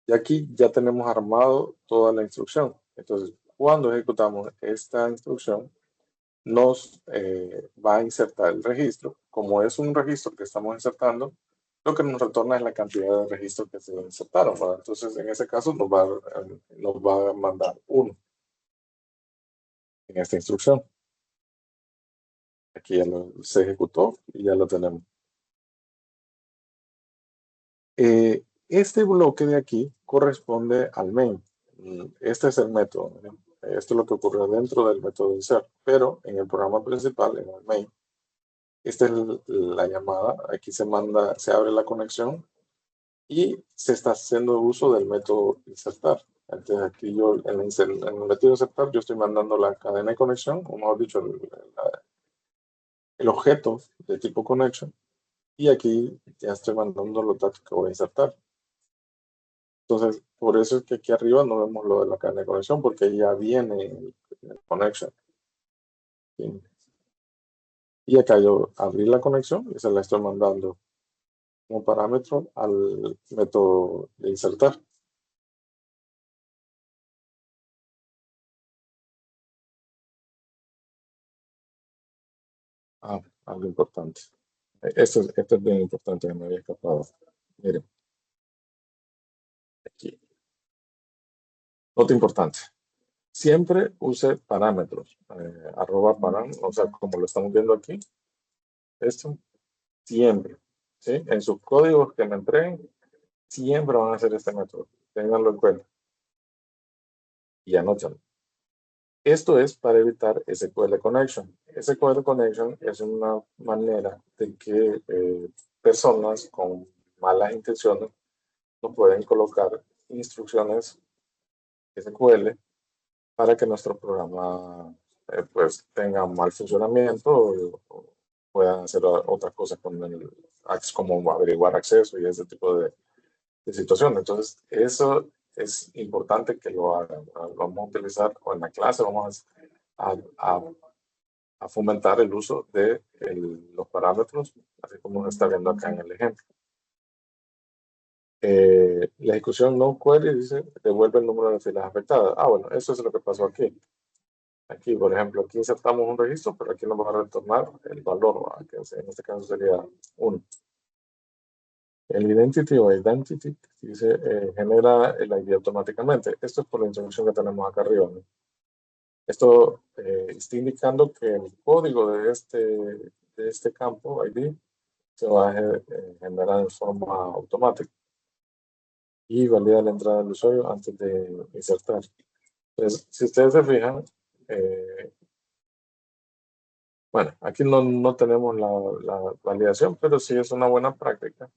Y aquí ya tenemos armado toda la instrucción. Entonces, cuando ejecutamos esta instrucción, nos va a insertar el registro. Como es un registro que estamos insertando, lo que nos retorna es la cantidad de registros que se insertaron. ¿Verdad? Entonces, en ese caso, nos va a mandar 1 en esta instrucción. Aquí ya se ejecutó y ya lo tenemos. Este bloque de aquí corresponde al main. Este es el método. Esto es lo que ocurre dentro del método insert, pero en el programa principal, en el main, esta es la llamada. Aquí se abre la conexión y se está haciendo uso del método insertar. Entonces aquí yo en el método insertar yo estoy mandando la cadena de conexión, o mejor dicho, el objeto de tipo connection, y aquí ya estoy mandando los datos que voy a insertar. Entonces, por eso es que aquí arriba no vemos lo de la cadena de conexión, porque ya viene el connection. ¿Sí? Y acá yo abrí la conexión y se la estoy mandando como parámetro al método de insertar. Algo importante. Esto es bien importante que me había escapado. Miren. Aquí. Nota importante. Siempre use parámetros. Arroba param, o sea, como lo estamos viendo aquí. Esto, siempre. ¿Sí? En sus códigos que me entreguen, siempre van a hacer este método. Ténganlo en cuenta. Y anótenlo. Esto es para evitar SQL Connection. SQL Connection es una manera de que personas con malas intenciones no pueden colocar instrucciones SQL para que nuestro programa pues tenga mal funcionamiento o puedan hacer otras cosas con como averiguar acceso y ese tipo de situaciones. Entonces, eso es importante que lo hagan. Lo vamos a utilizar o en la clase, vamos a fomentar el uso de los parámetros, así como se está viendo acá en el ejemplo. La ejecución no query dice devuelve el número de filas afectadas. Bueno, eso es lo que pasó aquí. Aquí, por ejemplo, aquí insertamos un registro, pero aquí nos va a retornar el valor, que en este caso sería 1. El identity o identity dice genera el ID automáticamente. Esto es por la instrucción que tenemos acá arriba, ¿no? Esto está indicando que el código de este campo ID se va a generar en forma automática y valida la entrada del usuario antes de insertar. Entonces, si ustedes se fijan, bueno, aquí no tenemos la validación, pero sí es una buena práctica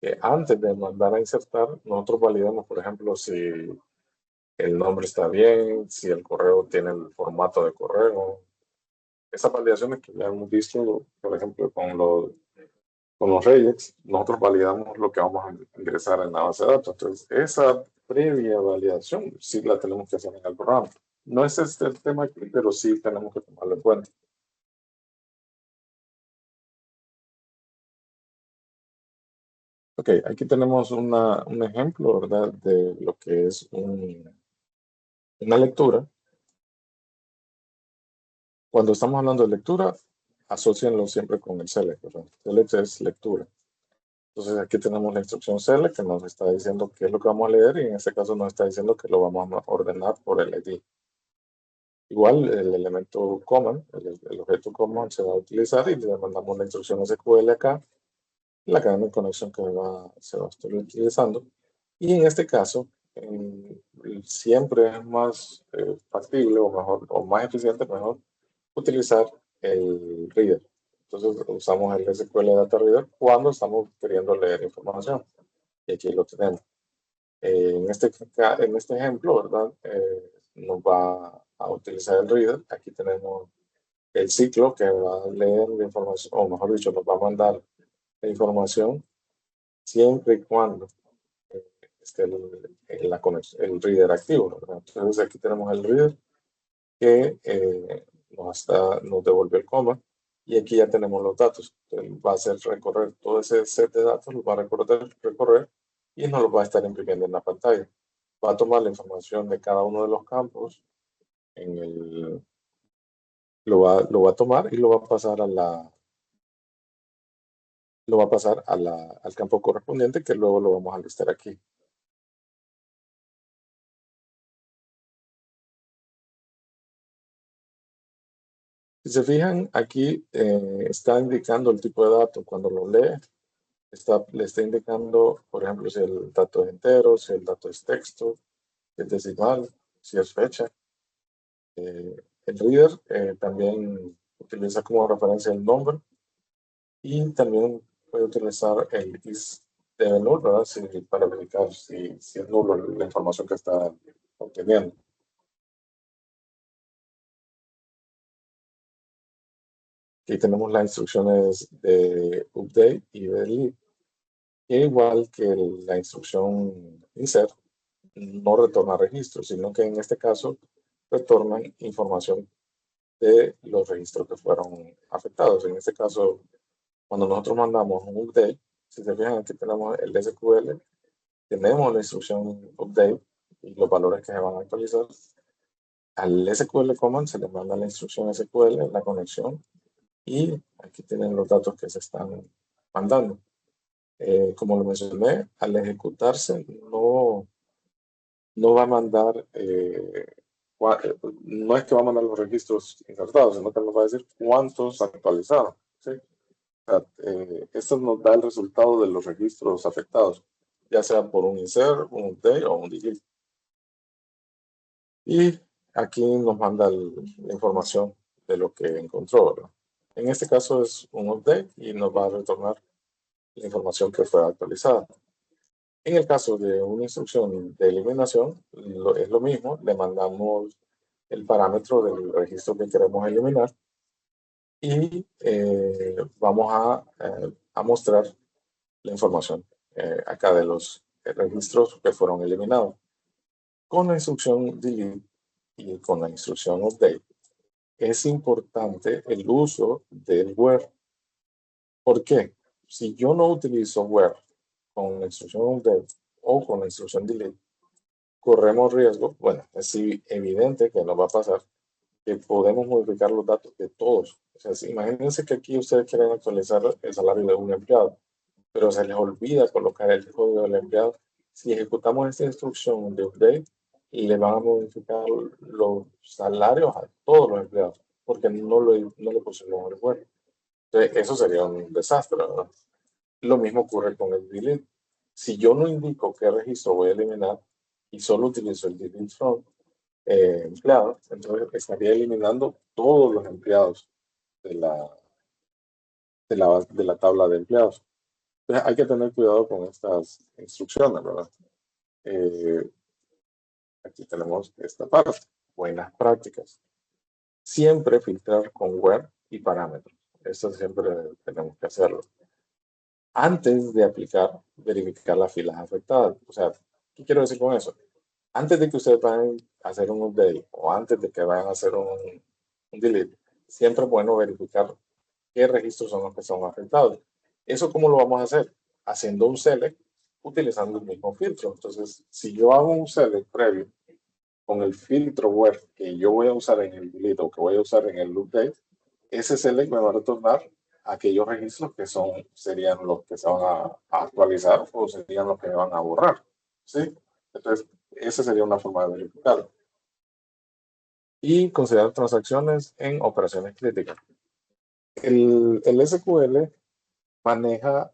que antes de mandar a insertar, nosotros validemos, por ejemplo, si el nombre está bien, si el correo tiene el formato de correo. Esas validaciones que ya hemos visto, por ejemplo, con los regex, nosotros validamos lo que vamos a ingresar en la base de datos. Entonces, esa previa validación sí la tenemos que hacer en el programa. No es este el tema aquí, pero sí tenemos que tomarlo en cuenta. Ok, aquí tenemos un ejemplo, ¿verdad? De lo que es una lectura. Cuando estamos hablando de lectura, asócienlo siempre con el select, ¿verdad? Select es lectura. Entonces aquí tenemos la instrucción select que nos está diciendo qué es lo que vamos a leer y en este caso nos está diciendo que lo vamos a ordenar por el ID. Igual el elemento command, el objeto command se va a utilizar y le mandamos la instrucción SQL acá, la cadena de conexión que se va a estar utilizando. Y en este caso, siempre es más factible o mejor, o más eficiente, mejor, utilizar el reader. Entonces usamos el SQL Data Reader cuando estamos queriendo leer información. Y aquí lo tenemos. En este ejemplo, ¿verdad? Nos va a utilizar el reader. Aquí tenemos el ciclo que va a leer la información, o mejor dicho, nos va a mandar la información siempre y cuando esté el reader activo, ¿verdad? Entonces aquí tenemos el reader que nos devolvió el coma y aquí ya tenemos los datos. Entonces va a hacer recorrer todo ese set de datos, lo va a recorrer y nos lo va a estar imprimiendo en la pantalla. Va a tomar la información de cada uno de los campos, lo va a tomar y lo va a pasar al campo correspondiente que luego lo vamos a listar aquí. Si se fijan, aquí está indicando el tipo de dato. Cuando lo lee, le está indicando, por ejemplo, si el dato es entero, si el dato es texto, si es decimal, si es fecha. El reader también utiliza como referencia el nombre y también puede utilizar el is de null, ¿verdad? Para verificar si es nulo la información que está obteniendo. Aquí tenemos las instrucciones de update y delete. Igual que la instrucción insert, no retorna registros, sino que en este caso retornan información de los registros que fueron afectados. En este caso, cuando nosotros mandamos un update, si se fijan aquí tenemos el SQL, tenemos la instrucción update y los valores que se van a actualizar. Al SQL command se le manda la instrucción SQL, la conexión, y aquí tienen los datos que se están mandando. Como lo mencioné, al ejecutarse no va a mandar, no es que va a mandar los registros insertados, sino que nos va a decir cuántos actualizaron. ¿Sí? O sea, esto nos da el resultado de los registros afectados, ya sea por un insert, un update o un delete. Y aquí nos manda la información de lo que encontró, ¿verdad? En este caso es un update y nos va a retornar la información que fue actualizada. En el caso de una instrucción de eliminación, es lo mismo, le mandamos el parámetro del registro que queremos eliminar y vamos a mostrar la información acá de los registros que fueron eliminados. Con la instrucción delete y con la instrucción update, es importante el uso del where. ¿Por qué? Si yo no utilizo where con la instrucción update o con la instrucción delete, corremos riesgo, bueno, es evidente que nos va a pasar, que podemos modificar los datos de todos. O sea, imagínense que aquí ustedes quieren actualizar el salario de un empleado, pero se les olvida colocar el código del empleado. Si ejecutamos esta instrucción de update, le van a modificar los salarios a todos los empleados, porque no le pusimos el bueno. Entonces, eso sería un desastre, ¿verdad? Lo mismo ocurre con el delete. Si yo no indico qué registro voy a eliminar y solo utilizo el delete from empleados, entonces estaría eliminando todos los empleados de la tabla de empleados. Entonces hay que tener cuidado con estas instrucciones, ¿verdad? Aquí tenemos esta parte, buenas prácticas. Siempre filtrar con where y parámetros. Esto siempre tenemos que hacerlo. Antes de aplicar, verificar las filas afectadas. O sea, ¿qué quiero decir con eso? Antes de que ustedes vayan a hacer un update o antes de que vayan a hacer un delete, siempre es bueno verificar qué registros son los que son afectados. ¿Eso cómo lo vamos a hacer? Haciendo un select utilizando el mismo filtro. Entonces, si yo hago un select previo con el filtro where que yo voy a usar en el delete o que voy a usar en el update, ese select me va a retornar aquellos registros que serían los que se van a actualizar o serían los que me van a borrar. ¿Sí? Entonces, esa sería una forma de verificarlo. Y considerar transacciones en operaciones críticas. El SQL maneja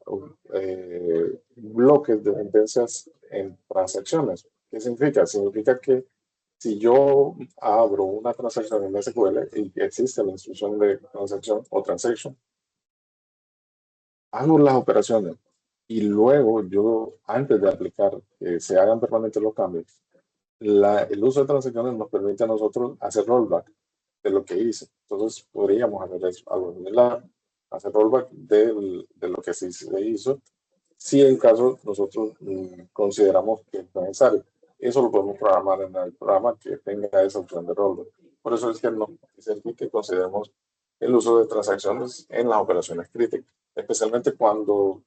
bloques de sentencias en transacciones. ¿Qué significa? Significa que si yo abro una transacción en SQL y existe la instrucción de transacción o transaction, hago las operaciones y luego yo, antes de aplicar que se hagan permanentes los cambios, el uso de transacciones nos permite a nosotros hacer rollback de lo que hice. Entonces podríamos hacer algo similar, hacer rollback de lo que sí se hizo, si en caso nosotros consideramos que es necesario. Eso lo podemos programar en el programa que tenga esa opción de rollback. Por eso es que nos dice aquí que consideremos el uso de transacciones en las operaciones críticas, especialmente cuando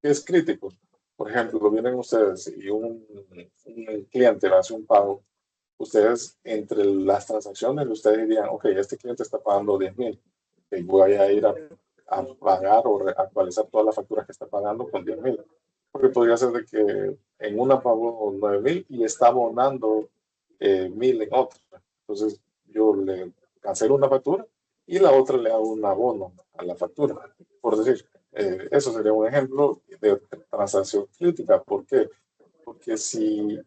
es crítico. Por ejemplo, vienen ustedes y un cliente le hace un pago. Ustedes, entre las transacciones, ustedes dirían, ok, este cliente está pagando 10,000. Y voy a ir a pagar o actualizar todas las facturas que está pagando con 10,000. Porque podría ser de que en una pagó 9,000 y está abonando 1,000 en otra. Entonces, yo le cancelo una factura y la otra le hago un abono a la factura. Por decir, eso sería un ejemplo de transacción crítica. ¿Por qué? Porque si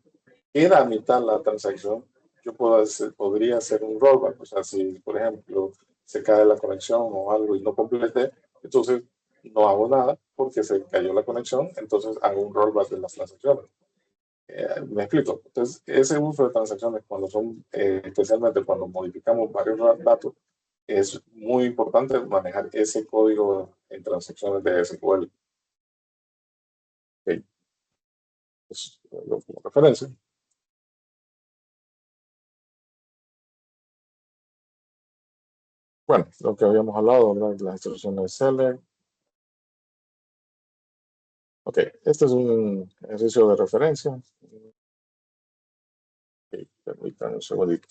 queda a mitad la transacción, yo podría hacer un rollback. O sea, si, por ejemplo, se cae la conexión o algo y no completé, entonces no hago nada porque se cayó la conexión, entonces hago un rollback de las transacciones. Me explico. Entonces, ese uso de transacciones, cuando son, especialmente cuando modificamos varios datos, es muy importante manejar ese código en transacciones de SQL. Okay. Pues, como referencia. Bueno, lo que habíamos hablado, ¿verdad? Las instrucciones select. Ok, este es un ejercicio de referencia. Okay, permítanme un segundito.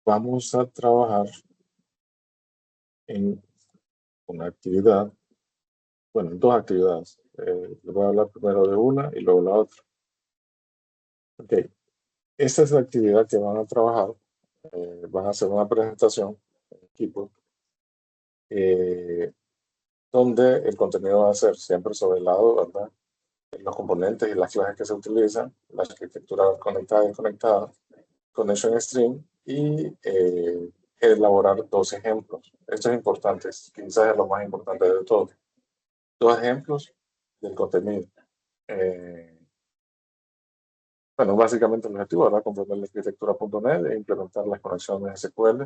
Vamos a trabajar en una actividad, bueno, en dos actividades. Les voy a hablar primero de una y luego la otra. Ok, esta es la actividad que van a trabajar. Van a hacer una presentación en equipo donde el contenido va a ser siempre sobre el lado, ¿verdad? Los componentes y las clases que se utilizan, la arquitectura conectada y desconectada, connection stream y elaborar dos ejemplos. Esto es importante, quizás es lo más importante de todo. Dos ejemplos del contenido. Bueno, básicamente el objetivo era comprender la arquitectura.NET e implementar las conexiones SQL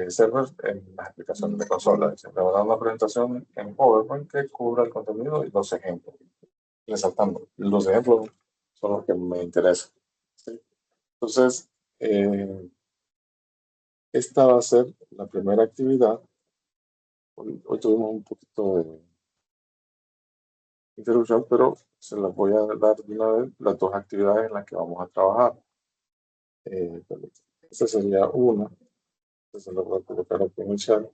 server en las aplicaciones de consola. Se va a dar una presentación en PowerPoint que cubra el contenido y los ejemplos. Resaltando, los ejemplos son los que me interesan. ¿Sí? Entonces, esta va a ser la primera actividad Hoy tuvimos un poquito de interrupción, pero se las voy a dar de una vez las dos actividades en las que vamos a trabajar. Esta sería una. Se lo voy a colocar aquí en el chat.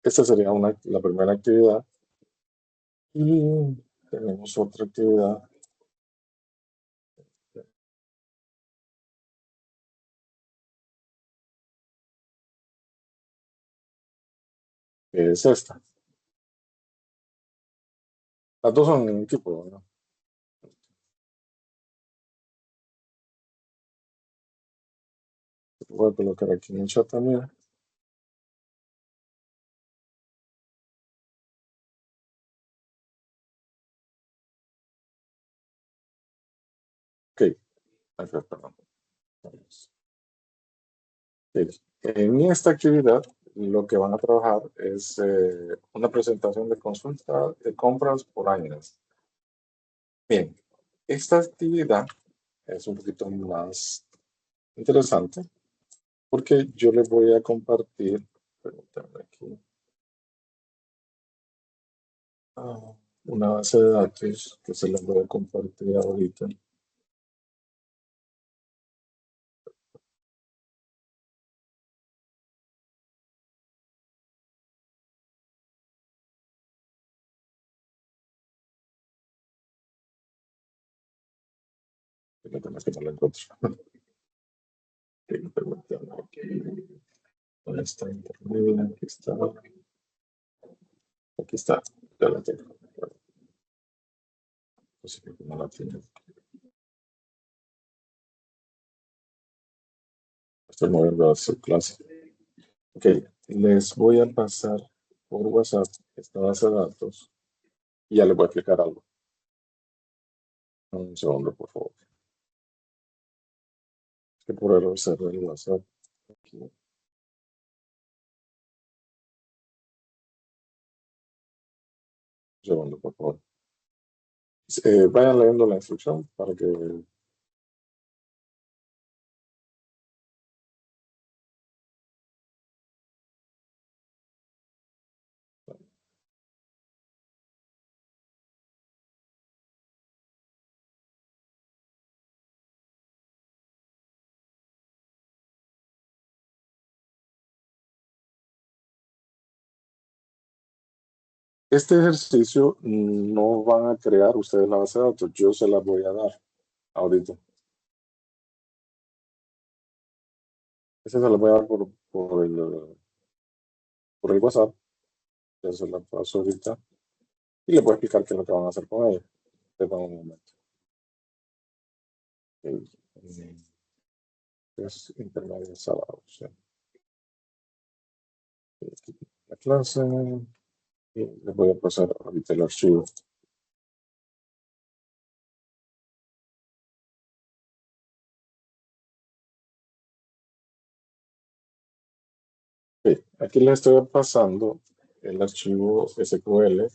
Esta sería la primera actividad. Y tenemos otra actividad. Que es esta. Las dos son en equipo, ¿no? Voy a colocar aquí en el chat también. Ok, perdón. En esta actividad, lo que van a trabajar es una presentación de consulta de compras por años. Bien, esta actividad es un poquito más interesante porque yo les voy a compartir, permítanme aquí, una base de datos que se las voy a compartir ahorita. Permítanme que no la encuentro. Permítanme aquí. ¿Dónde está internet? Aquí está. Aquí está. Ya la tengo. Así que no la tiene. Estoy moviendo a su clase. Ok, les voy a pasar por WhatsApp esta base de datos y ya les voy a explicar algo. Un segundo, por favor. Es que por error cerré el WhatsApp. Aquí. Un segundo, por favor. Vayan leyendo la instrucción para que este ejercicio no van a crear ustedes la base de datos, yo se las voy a dar ahorita. Este se las voy a dar por el WhatsApp, ya se las paso ahorita y les voy a explicar qué es lo que van a hacer con ella. Esperen un momento. Es intermedio sábado, ¿sí? La clase y les voy a pasar ahorita el archivo. Okay, aquí les estoy pasando el archivo SQL.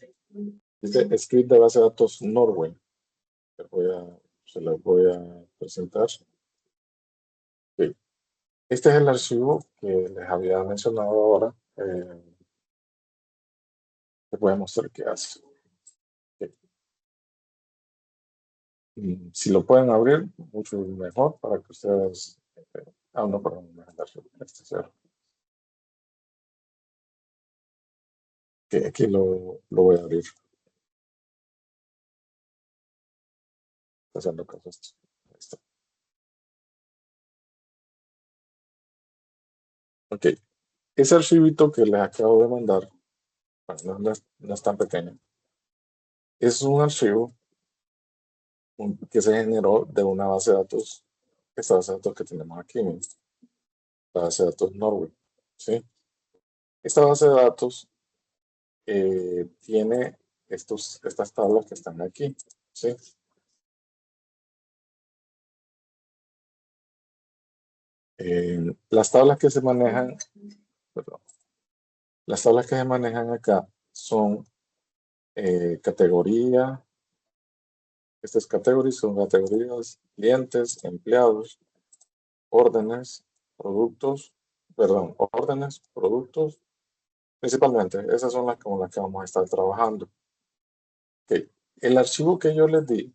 Dice script de base de datos Norway. Se los voy a presentar. Okay. Este es el archivo que les había mencionado ahora. Les voy a mostrar qué hace. Okay. Si lo pueden abrir, mucho mejor para que ustedes... no, perdón, este cero. Aquí lo voy a abrir. Está haciendo caso esto. Ahí está. Ok. Ese archivito que les acabo de mandar, bueno, no es tan pequeño, es un archivo que se generó de una base de datos, esta base de datos que tenemos aquí, la base de datos Norway, ¿sí? Esta base de datos tiene estas tablas que están aquí, ¿sí? Las tablas que se manejan, perdón, las tablas que se manejan acá son categoría, estas categorías son categorías, clientes, empleados, órdenes, productos, principalmente. Esas son las con las que vamos a estar trabajando. Okay. El archivo que yo les di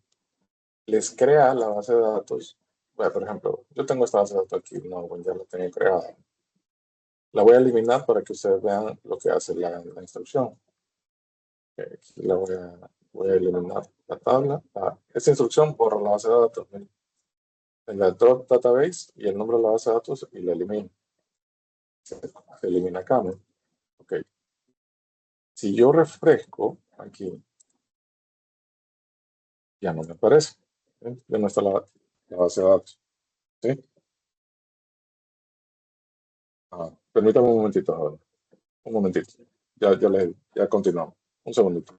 les crea la base de datos. Bueno, por ejemplo, yo tengo esta base de datos aquí, no, bueno, ya la tengo creada. La voy a eliminar para que ustedes vean lo que hace la instrucción. Okay, aquí la voy a eliminar la tabla. Esta instrucción borra la base de datos. Miren. En la drop database y el nombre de la base de datos y la elimino. Se elimina acá, ¿no? Ok. Si yo refresco aquí, ya no me aparece. ¿Sí? Ya no está la base de datos. ¿Sí? Permítame un momentito ahora. Un momentito. Ya continuamos. Un segundito.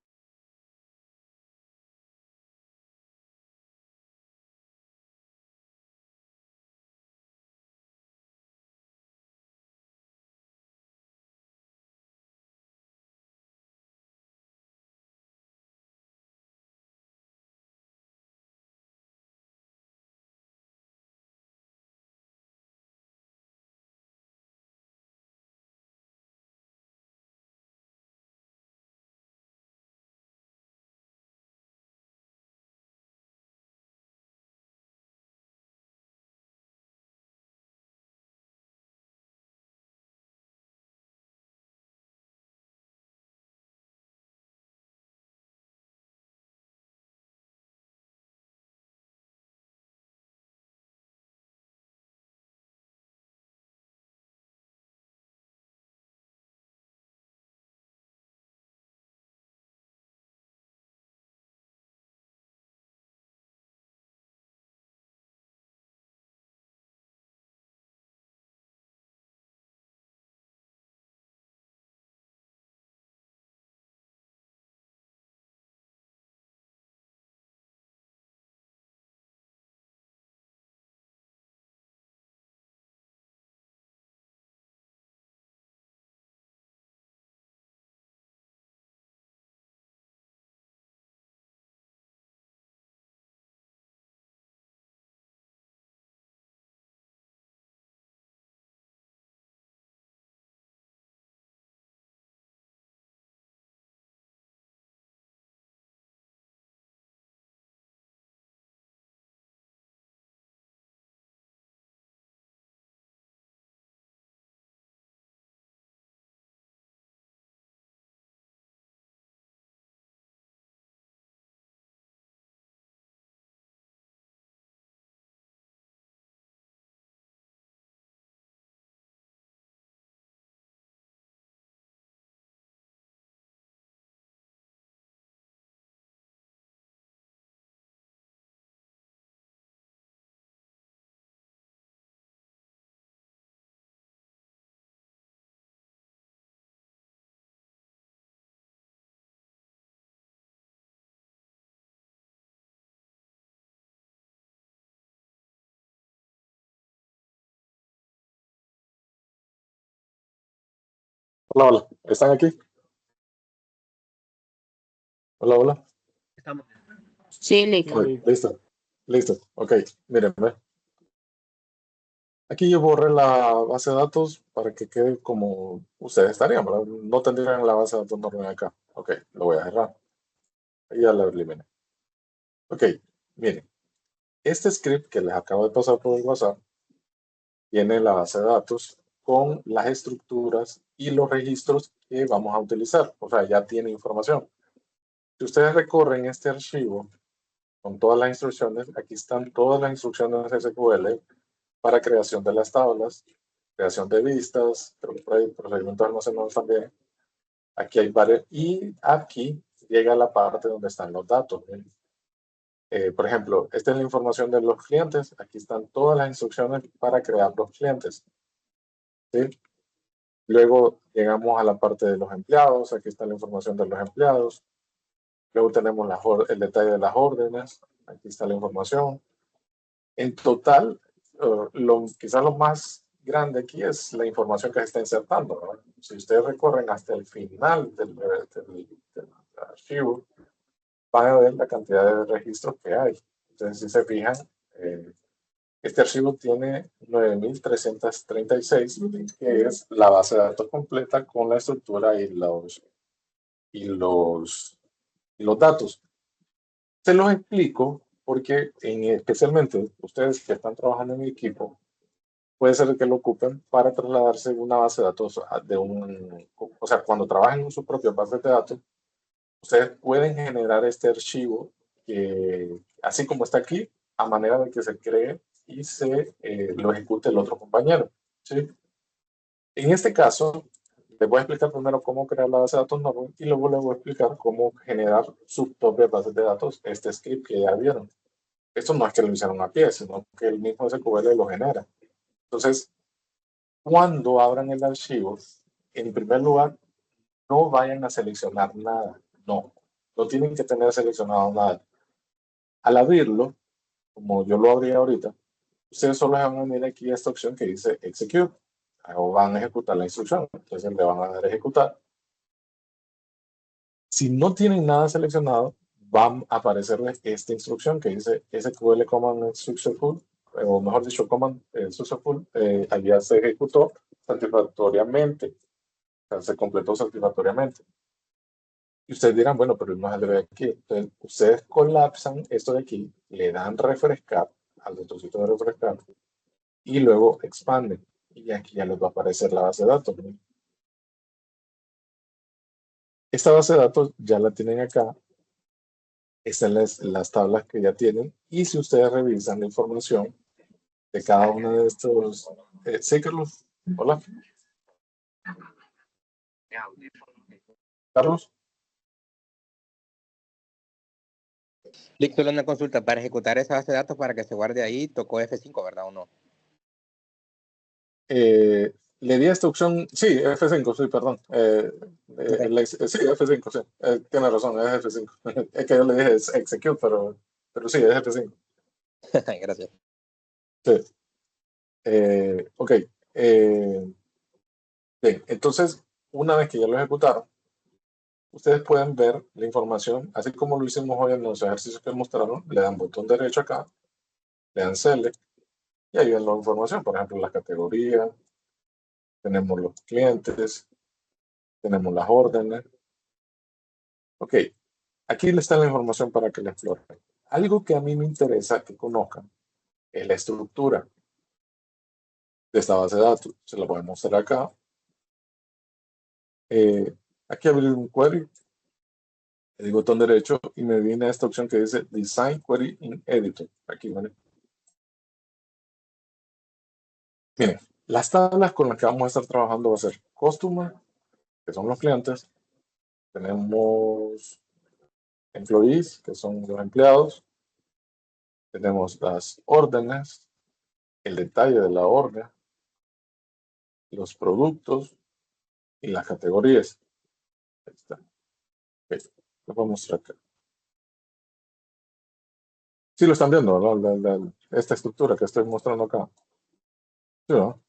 Hola, hola. ¿Están aquí? Hola, hola. Sí, listo. Listo. Listo. Ok. Miren, ve. Aquí yo borré la base de datos para que quede como ustedes estarían, ¿verdad? No tendrían la base de datos normal acá. Ok, lo voy a cerrar. Ahí ya lo eliminé. Ok, miren. Este script que les acabo de pasar por el WhatsApp tiene la base de datos con las estructuras y los registros que vamos a utilizar. O sea, ya tiene información. Si ustedes recorren este archivo con todas las instrucciones, aquí están todas las instrucciones de SQL para creación de las tablas, creación de vistas, creo que por ahí procedimientos almacenados también. Aquí hay varios, y aquí llega la parte donde están los datos. Por ejemplo, esta es la información de los clientes. Aquí están todas las instrucciones para crear los clientes. ¿Sí? Luego llegamos a la parte de los empleados. Aquí está la información de los empleados. Luego tenemos el detalle de las órdenes. Aquí está la información. En total, quizás lo más grande aquí es la información que se está insertando, ¿no? Si ustedes recorren hasta el final del archivo, van a ver la cantidad de registros que hay. Entonces, si se fijan, Este archivo tiene 9336, que es la base de datos completa con la estructura y los datos. Se los explico porque especialmente ustedes que están trabajando en equipo, puede ser que lo ocupen para trasladarse de una base de datos o sea, cuando trabajen en su propia base de datos, ustedes pueden generar este archivo que, así como está aquí, a manera de que se cree y lo ejecute el otro compañero, ¿sí? En este caso, les voy a explicar primero cómo crear la base de datos normal y luego les voy a explicar cómo generar sus propias bases de datos, este script que ya vieron. Esto no es que lo hicieron a pie, sino que el mismo SQL lo genera. Entonces, cuando abran el archivo, en primer lugar, no vayan a seleccionar nada. No tienen que tener seleccionado nada. Al abrirlo, como yo lo abrí ahorita, ustedes solo van a venir aquí a esta opción que dice Execute. O van a ejecutar la instrucción. Entonces le van a dar a ejecutar. Si no tienen nada seleccionado, va a aparecerles esta instrucción que dice SQL Command Successful, o mejor dicho, Command Successful, allá se ejecutó satisfactoriamente, o sea, se completó satisfactoriamente. Y ustedes dirán, bueno, pero no es el de aquí. Entonces, ustedes colapsan esto de aquí, le dan refrescar al botoncito de refrescar y luego expanden. Y aquí ya les va a aparecer la base de datos, ¿no? Esta base de datos ya la tienen acá. Están las tablas que ya tienen. Y si ustedes revisan la información de cada uno de estos... sí, Carlos. Hola. Carlos. Lick, solo una consulta. Para ejecutar esa base de datos, para que se guarde ahí, tocó F5, ¿verdad o no? Le di esta opción, sí, F5, sí, perdón. Sí, F5, sí. Tiene razón, es F5. Es que yo le dije execute, pero sí, es F5. Gracias. Sí. Ok. Bien, entonces, una vez que ya lo ejecutaron, ustedes pueden ver la información, así como lo hicimos hoy en los ejercicios que mostraron. Le dan botón derecho acá, le dan Select, y ahí ven la información, por ejemplo, las categorías, tenemos los clientes, tenemos las órdenes. Ok, aquí le está la información para que la exploren. Algo que a mí me interesa que conozcan es la estructura de esta base de datos. Se la voy a mostrar acá. Aquí abrir un query, le digo botón derecho y me viene esta opción que dice Design Query in Editor. Aquí, ¿vale? Miren, las tablas con las que vamos a estar trabajando va a ser Customer, que son los clientes. Tenemos Employees, que son los empleados. Tenemos las órdenes, el detalle de la orden, los productos y las categorías. Ahí está. Okay. Lo voy a mostrar acá. Sí lo están viendo, ¿no? Esta estructura que estoy mostrando acá. ¿Sí, no?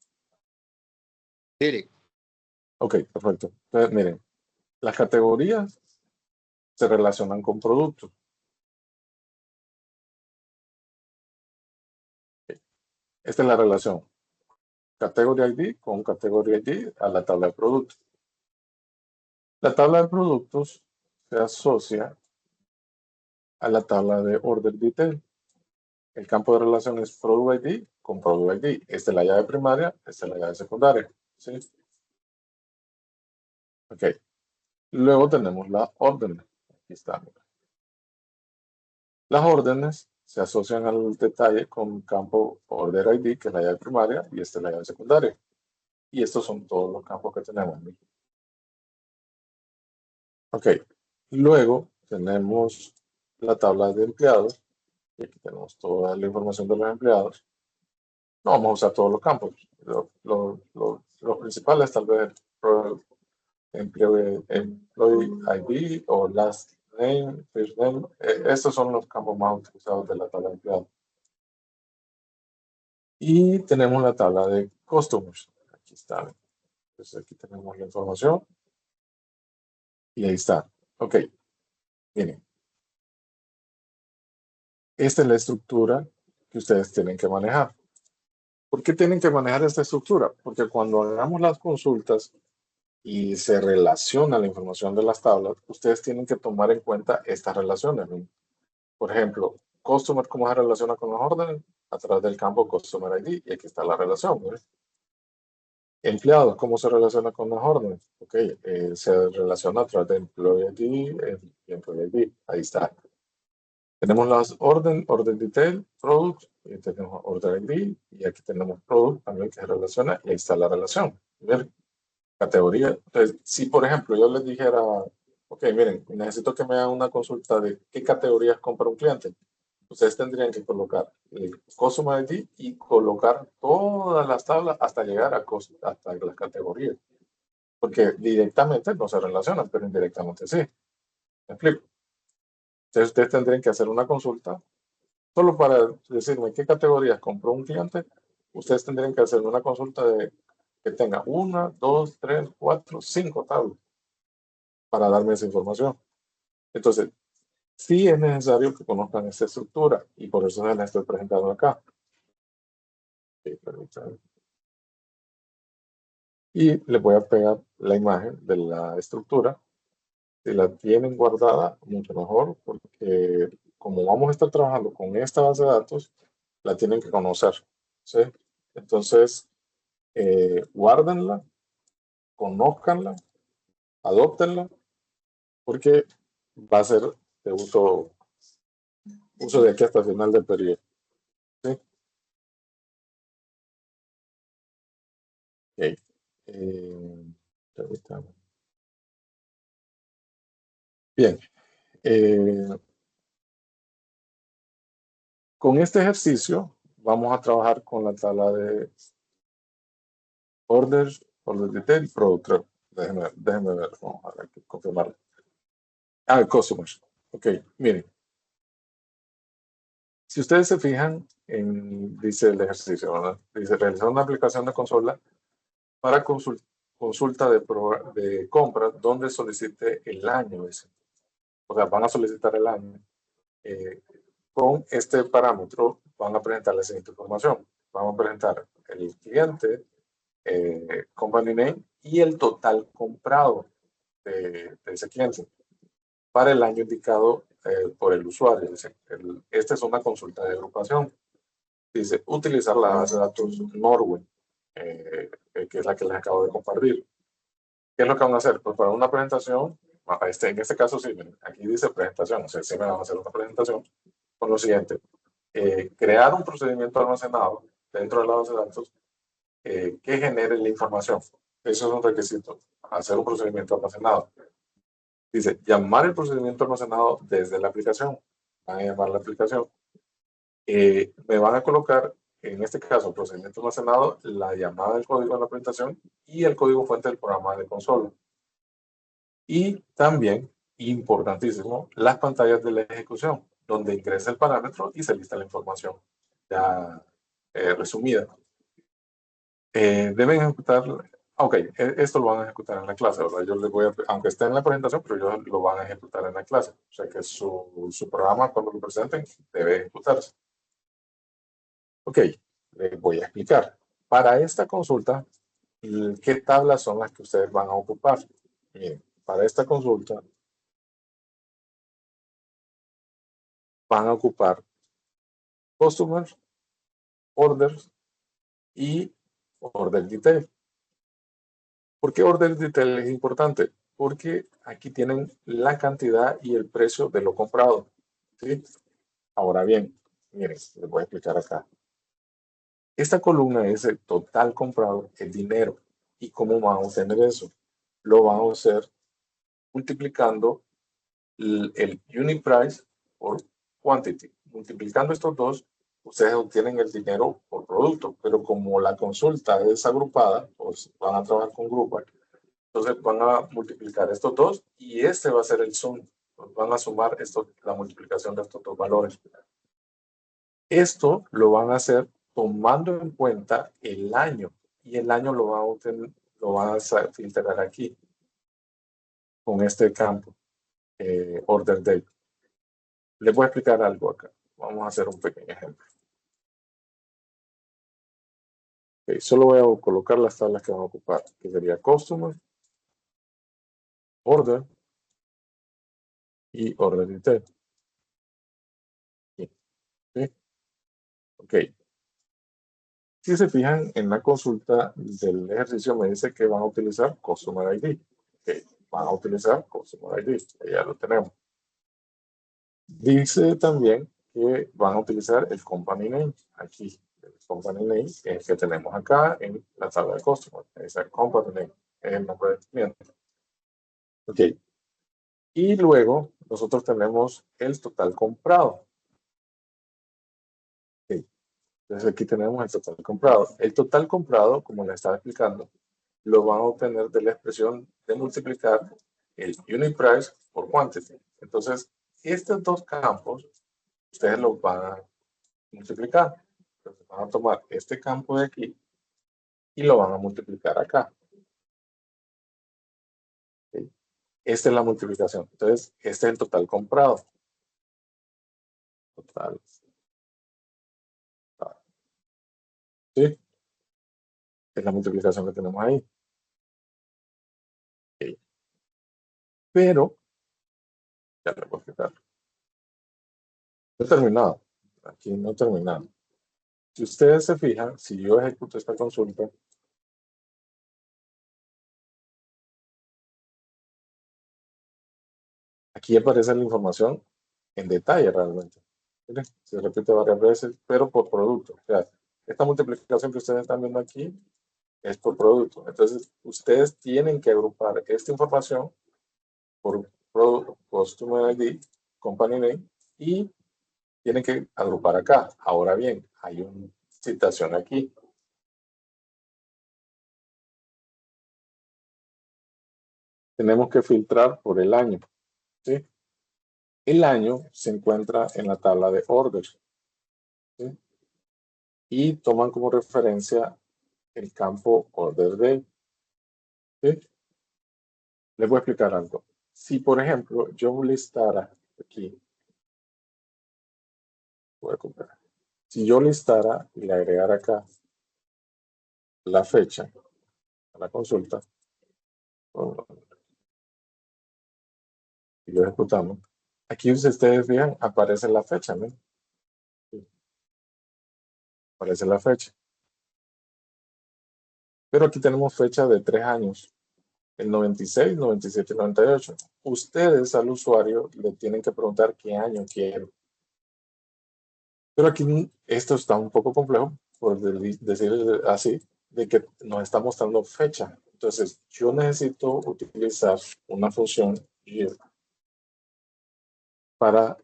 Sí. Ok, perfecto. Entonces, miren, las categorías se relacionan con productos. Okay. Esta es la relación. Category ID con Category ID a la tabla de productos. La tabla de productos se asocia a la tabla de Order Detail. El campo de relación es Product ID con Product ID. Esta es la llave primaria, esta es la llave secundaria. ¿Sí? Ok. Luego tenemos la orden. Aquí está. Las órdenes se asocian al detalle con campo Order ID, que es la llave primaria, y esta es la llave secundaria. Y estos son todos los campos que tenemos. Ok. Luego tenemos la tabla de empleados. Y aquí tenemos toda la información de los empleados. No vamos a usar todos los campos. Los principales, tal vez, Employee ID o Last Name, First Name. Estos son los campos más utilizados de la tabla de empleados. Y tenemos la tabla de Customers. Aquí está. Entonces aquí tenemos la información. Y ahí está. Ok. Miren. Esta es la estructura que ustedes tienen que manejar. ¿Por qué tienen que manejar esta estructura? Porque cuando hagamos las consultas y se relaciona la información de las tablas, ustedes tienen que tomar en cuenta estas relaciones, ¿no? Por ejemplo, Customer, ¿cómo se relaciona con los órdenes? A través del campo Customer ID, y aquí está la relación, ¿no? Empleados, ¿cómo se relaciona con los órdenes? Ok, se relaciona a través de Employee ID y Employee ID. Ahí está. Tenemos las order detail, product, y tenemos order ID, y aquí tenemos product también que se relaciona, y ahí está la relación. ¿Ver? Categoría. Entonces, si por ejemplo yo les dijera, ok, miren, necesito que me hagan una consulta de qué categorías compra un cliente, ustedes tendrían que colocar el Customer ID y colocar todas las tablas hasta llegar a hasta las categorías. Porque directamente no se relacionan, pero indirectamente sí. ¿Me explico? Entonces ustedes tendrían que hacer una consulta solo para decirme qué categorías compró un cliente. Ustedes tendrían que hacer una consulta de que tenga 1, 2, 3, 4, 5 tablas para darme esa información. Entonces, sí es necesario que conozcan esta estructura y por eso se la estoy presentando acá. Y les voy a pegar la imagen de la estructura. Si la tienen guardada, mucho mejor, porque como vamos a estar trabajando con esta base de datos, la tienen que conocer, ¿sí? Entonces, guárdenla, conózcanla, adóptenla, porque va a ser de uso de aquí hasta el final del periodo, ¿sí? Okay. Bien. Con este ejercicio vamos a trabajar con la tabla de order detail, product. Déjenme ver, vamos a ver, confirmar. Customers. Ok, miren. Si ustedes se fijan, dice el ejercicio, ¿verdad? Dice realizar una aplicación de consola para consulta de compra donde solicite el año. O sea, van a solicitar el año. Con este parámetro van a presentar la siguiente información. Vamos a presentar el cliente, company name y el total comprado de ese cliente para el año indicado por el usuario. Esta es una consulta de agrupación. Dice, utilizar la base de datos Norway, que es la que les acabo de compartir. ¿Qué es lo que van a hacer? Pues para una presentación, en este caso sí, aquí dice presentación, o sea, sí me van a hacer una presentación con lo siguiente. Crear un procedimiento almacenado dentro de la base de datos que genere la información. Eso es un requisito, hacer un procedimiento almacenado. Dice, llamar el procedimiento almacenado desde la aplicación. Van a llamar la aplicación. Me van a colocar, en este caso, procedimiento almacenado, la llamada del código de la presentación y el código fuente del programa de consola. Y también, importantísimo, las pantallas de la ejecución, donde ingresa el parámetro y se lista la información ya resumida. Deben ejecutar, ok, esto lo van a ejecutar en la clase, ¿verdad? Yo les voy a, aunque esté en la presentación, pero ellos lo van a ejecutar en la clase. O sea que su programa, cuando lo presenten, debe ejecutarse. Ok, les voy a explicar. Para esta consulta, ¿qué tablas son las que ustedes van a ocupar? Miren, para esta consulta, van a ocupar Customers, Orders y Order Detail. ¿Por qué Order Detail es importante? Porque aquí tienen la cantidad y el precio de lo comprado, ¿sí? Ahora bien, miren, les voy a explicar acá. Esta columna es el total comprado, el dinero. ¿Y cómo van a obtener eso? Lo van a hacer multiplicando el unit price por quantity. Multiplicando estos dos, ustedes obtienen el dinero por producto, pero como la consulta es agrupada, pues van a trabajar con grupos, entonces van a multiplicar estos dos y este va a ser el sum. Van a sumar la multiplicación de estos dos valores. Esto lo van a hacer tomando en cuenta el año y el año lo van a filtrar aquí con este campo, order date. Les voy a explicar algo acá. Vamos a hacer un pequeño ejemplo. Okay, solo voy a colocar las tablas que van a ocupar, que sería Customer, Order y Order Detail. ¿Sí? Ok. Si se fijan en la consulta del ejercicio, me dice que van a utilizar Customer ID. Okay. Van a utilizar Customer ID. Ya lo tenemos. Dice también que van a utilizar el Company Name. Aquí, el Company Name es el que tenemos acá en la tabla de Customer. Es el Company Name, es el nombre del cliente. Ok. Y luego nosotros tenemos el total comprado. Okay. Entonces aquí tenemos el total comprado. El total comprado, como les estaba explicando, lo van a obtener de la expresión de multiplicar el unit price por quantity. Entonces, estos dos campos, ustedes los van a multiplicar. Entonces, van a tomar este campo de aquí y lo van a multiplicar acá. ¿Sí? Esta es la multiplicación. Entonces, este es el total comprado. Total. ¿Sí? Es la multiplicación que tenemos ahí. Okay. Pero, ya les voy a explicar. No he terminado. Aquí no he terminado. Si ustedes se fijan, si yo ejecuto esta consulta, aquí aparece la información en detalle realmente. Miren, se repite varias veces, pero por producto. O sea, esta multiplicación que ustedes están viendo aquí es por producto. Entonces, ustedes tienen que agrupar esta información por Customer ID, Company Name, y tienen que agrupar acá. Ahora bien, hay una citación aquí. Tenemos que filtrar por el año. ¿Sí? El año se encuentra en la tabla de orders. ¿Sí? Y toman como referencia el campo Order Day. ¿Sí? Les voy a explicar algo. Si, por ejemplo, yo listara aquí, voy a copiar. Si yo listara y le agregara acá la fecha a la consulta, y lo ejecutamos, aquí si ustedes vean, aparece la fecha, ¿no? Sí. Aparece la fecha. Pero aquí tenemos fecha de 3 años. El 96, 97 y 98. Ustedes al usuario le tienen que preguntar qué año quiero. Pero aquí esto está un poco complejo, por decir así, de que nos está mostrando fecha. Entonces, yo necesito utilizar una función year para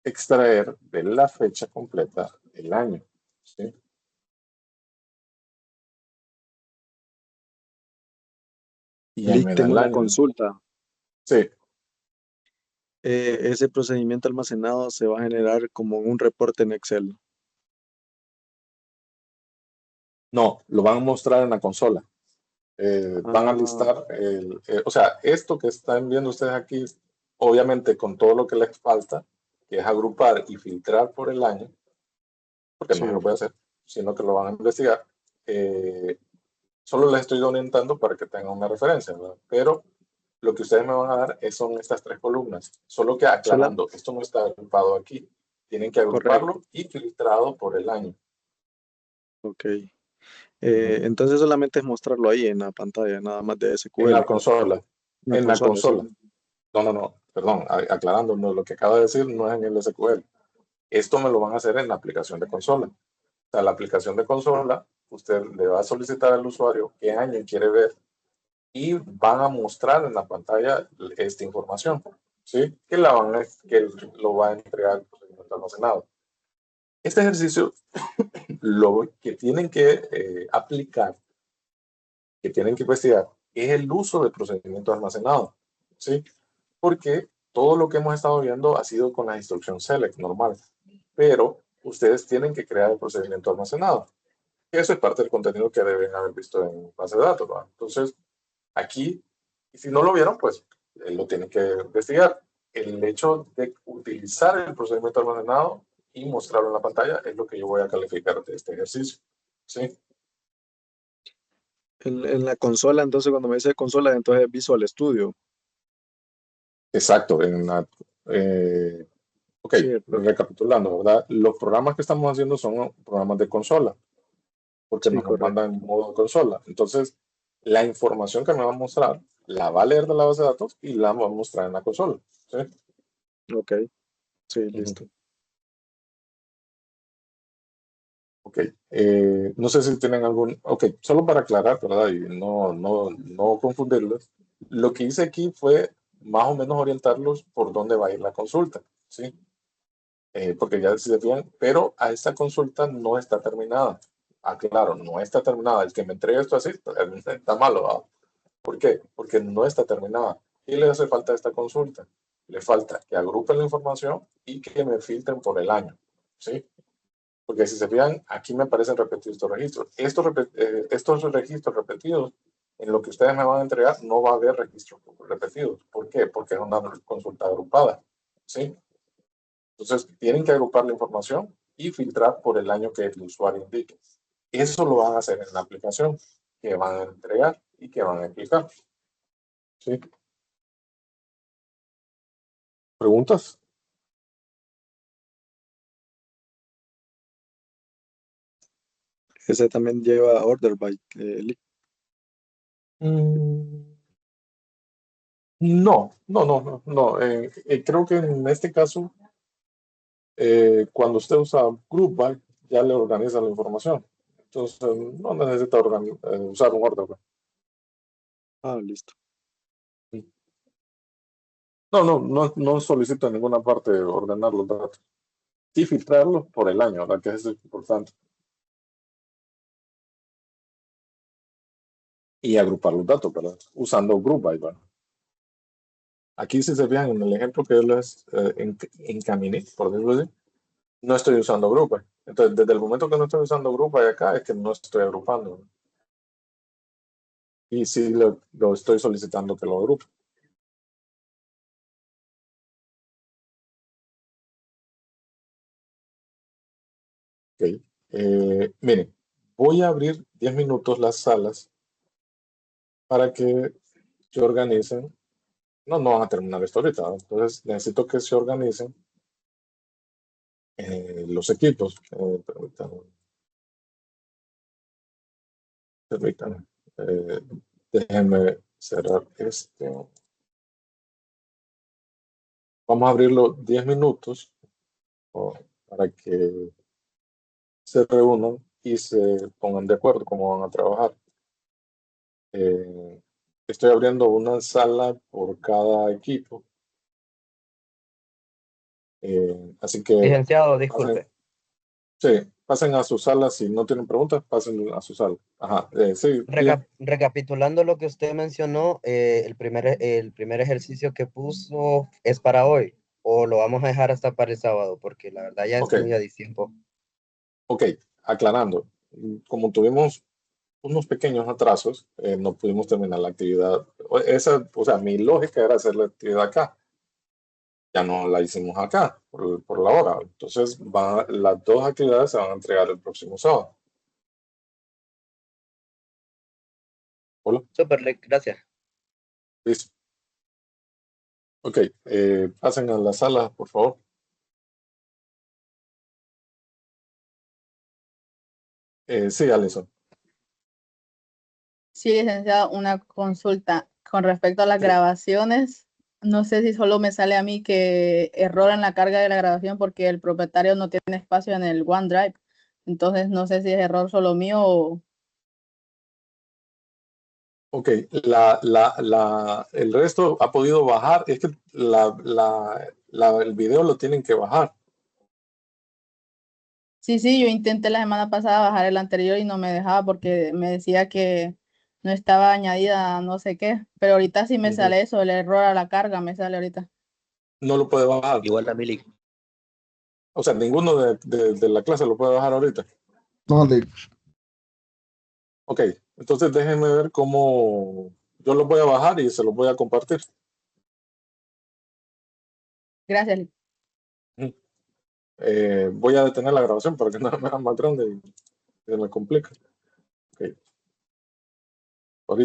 extraer de la fecha completa el año. ¿Sí? Y ya me da Tengo el una año. consulta. Sí. Ese procedimiento almacenado se va a generar como un reporte en Excel. No, lo van a mostrar en la consola. Van a Ah, listar, o sea, esto que están viendo ustedes aquí, obviamente con todo lo que les falta, que es agrupar y filtrar por el año, porque no se sí. lo puede hacer, sino que lo van a investigar. Solo les estoy orientando para que tengan una referencia, ¿verdad? Pero lo que ustedes me van a dar son estas 3 columnas, solo que aclarando, esto no está agrupado aquí. Tienen que agruparlo Correcto. y filtrado por el año. Ok. Entonces solamente es mostrarlo ahí en la pantalla, nada más de En SQL. la consola. La En la consola, sí. consola. No, perdón, aclarando, no, lo que acaba de decir no es en el SQL. Esto me lo van a hacer en la aplicación de consola. O sea, la aplicación de consola, usted le va a solicitar al usuario qué año quiere ver y van a mostrar en la pantalla esta información, ¿sí? Que lo va a entregar el procedimiento almacenado. Este ejercicio, lo que tienen que aplicar, que tienen que investigar, es el uso del procedimiento almacenado, ¿sí? Porque todo lo que hemos estado viendo ha sido con la instrucción select normal, pero ustedes tienen que crear el procedimiento almacenado. Eso es parte del contenido que deben haber visto en base de datos, ¿no? Entonces, aquí, y si no lo vieron, pues lo tienen que investigar. El hecho de utilizar el procedimiento almacenado y mostrarlo en la pantalla es lo que yo voy a calificar de este ejercicio, ¿sí? En la consola, entonces cuando me dice consola, entonces es Visual Studio. Exacto. Ok, Sí, recapitulando, ¿verdad? Los programas que estamos haciendo son programas de consola, porque sí, nos los correcto. mandan en modo consola. Entonces, la información que me va a mostrar, la va a leer de la base de datos y la va a mostrar en la consola. ¿Sí? Ok, sí, Ujú. listo. Ok, no sé si tienen algún, ok, solo para aclarar, ¿verdad? Y no confundirlos. Lo que hice aquí fue más o menos orientarlos por dónde va a ir la consulta, ¿sí? Porque ya se fijan, pero a esta consulta no está terminada. Aclaro, no está terminada. El que me entregue esto así está malo, ¿verdad? ¿Por qué? Porque no está terminada. ¿Qué le hace falta a esta consulta? Le falta que agrupen la información y que me filtren por el año, ¿sí? Porque si se fijan, aquí me aparecen repetidos estos registros. Estos registros repetidos, en lo que ustedes me van a entregar, no va a haber registros repetidos. ¿Por qué? Porque es una consulta agrupada, ¿sí? Entonces, tienen que agrupar la información y filtrar por el año que el usuario indique. Eso lo van a hacer en la aplicación que van a entregar y que van a explicar, ¿sí? ¿Preguntas? Ese también lleva Order by Mm, no. Creo que en este caso, cuando usted usa Group by, ya le organiza la información. Entonces, no necesita usar un order by. Ah, listo. No solicito en ninguna parte ordenar los datos. Sí filtrarlos por el año, ¿verdad? Que eso es importante. Y agrupar los datos, ¿verdad? Usando Group by, ¿verdad? Aquí, si se fijan en el ejemplo que yo les encaminé, por decirlo así, no estoy usando Group by. Entonces, desde el momento que no estoy usando Group by acá, es que no estoy agrupando, ¿verdad? Y sí lo estoy solicitando que lo agrupe. Ok. Miren, voy a abrir 10 minutos las salas para que se organicen. No van a terminar esto ahorita, ¿no? Entonces necesito que se organicen los equipos. Permítanme. Déjenme cerrar este. Vamos a abrirlo 10 minutos para que se reúnan y se pongan de acuerdo cómo van a trabajar. Estoy abriendo una sala por cada equipo. Así que Licenciado, pasen, disculpe. sí, pasen a su sala. Si no tienen preguntas, pasen a su sala. Ajá, sí, bien. Recapitulando lo que usted mencionó, el primer ejercicio que puso es para hoy, o lo vamos a dejar hasta para el sábado, porque la verdad ya es Ok, muy a tiempo. ok, aclarando. Como tuvimos unos pequeños atrasos, no pudimos terminar la actividad. O sea, mi lógica era hacer la actividad acá. Ya no la hicimos acá por la hora. Entonces, las dos actividades se van a entregar el próximo sábado. Hola, Súper, gracias. listo. Ok, pasen a la sala, por favor. Sí, Alison. Sí, licenciado, una consulta con respecto a las Sí. grabaciones. No sé si solo me sale a mí que error en la carga de la grabación porque el propietario no tiene espacio en el OneDrive. Entonces no sé si es error solo mío o... Ok, el resto ha podido bajar. Es que el video lo tienen que bajar. Sí, yo intenté la semana pasada bajar el anterior y no me dejaba porque me decía que no estaba añadida no sé qué. Pero ahorita sí me sale eso, el error a la carga me sale ahorita. No lo puede bajar. Igual a Mili. O sea, ninguno de la clase lo puede bajar ahorita. No, Ok, entonces déjenme ver cómo yo los voy a bajar y se los voy a compartir. Gracias. Voy a detener la grabación para que no me haga más grande y se me complica.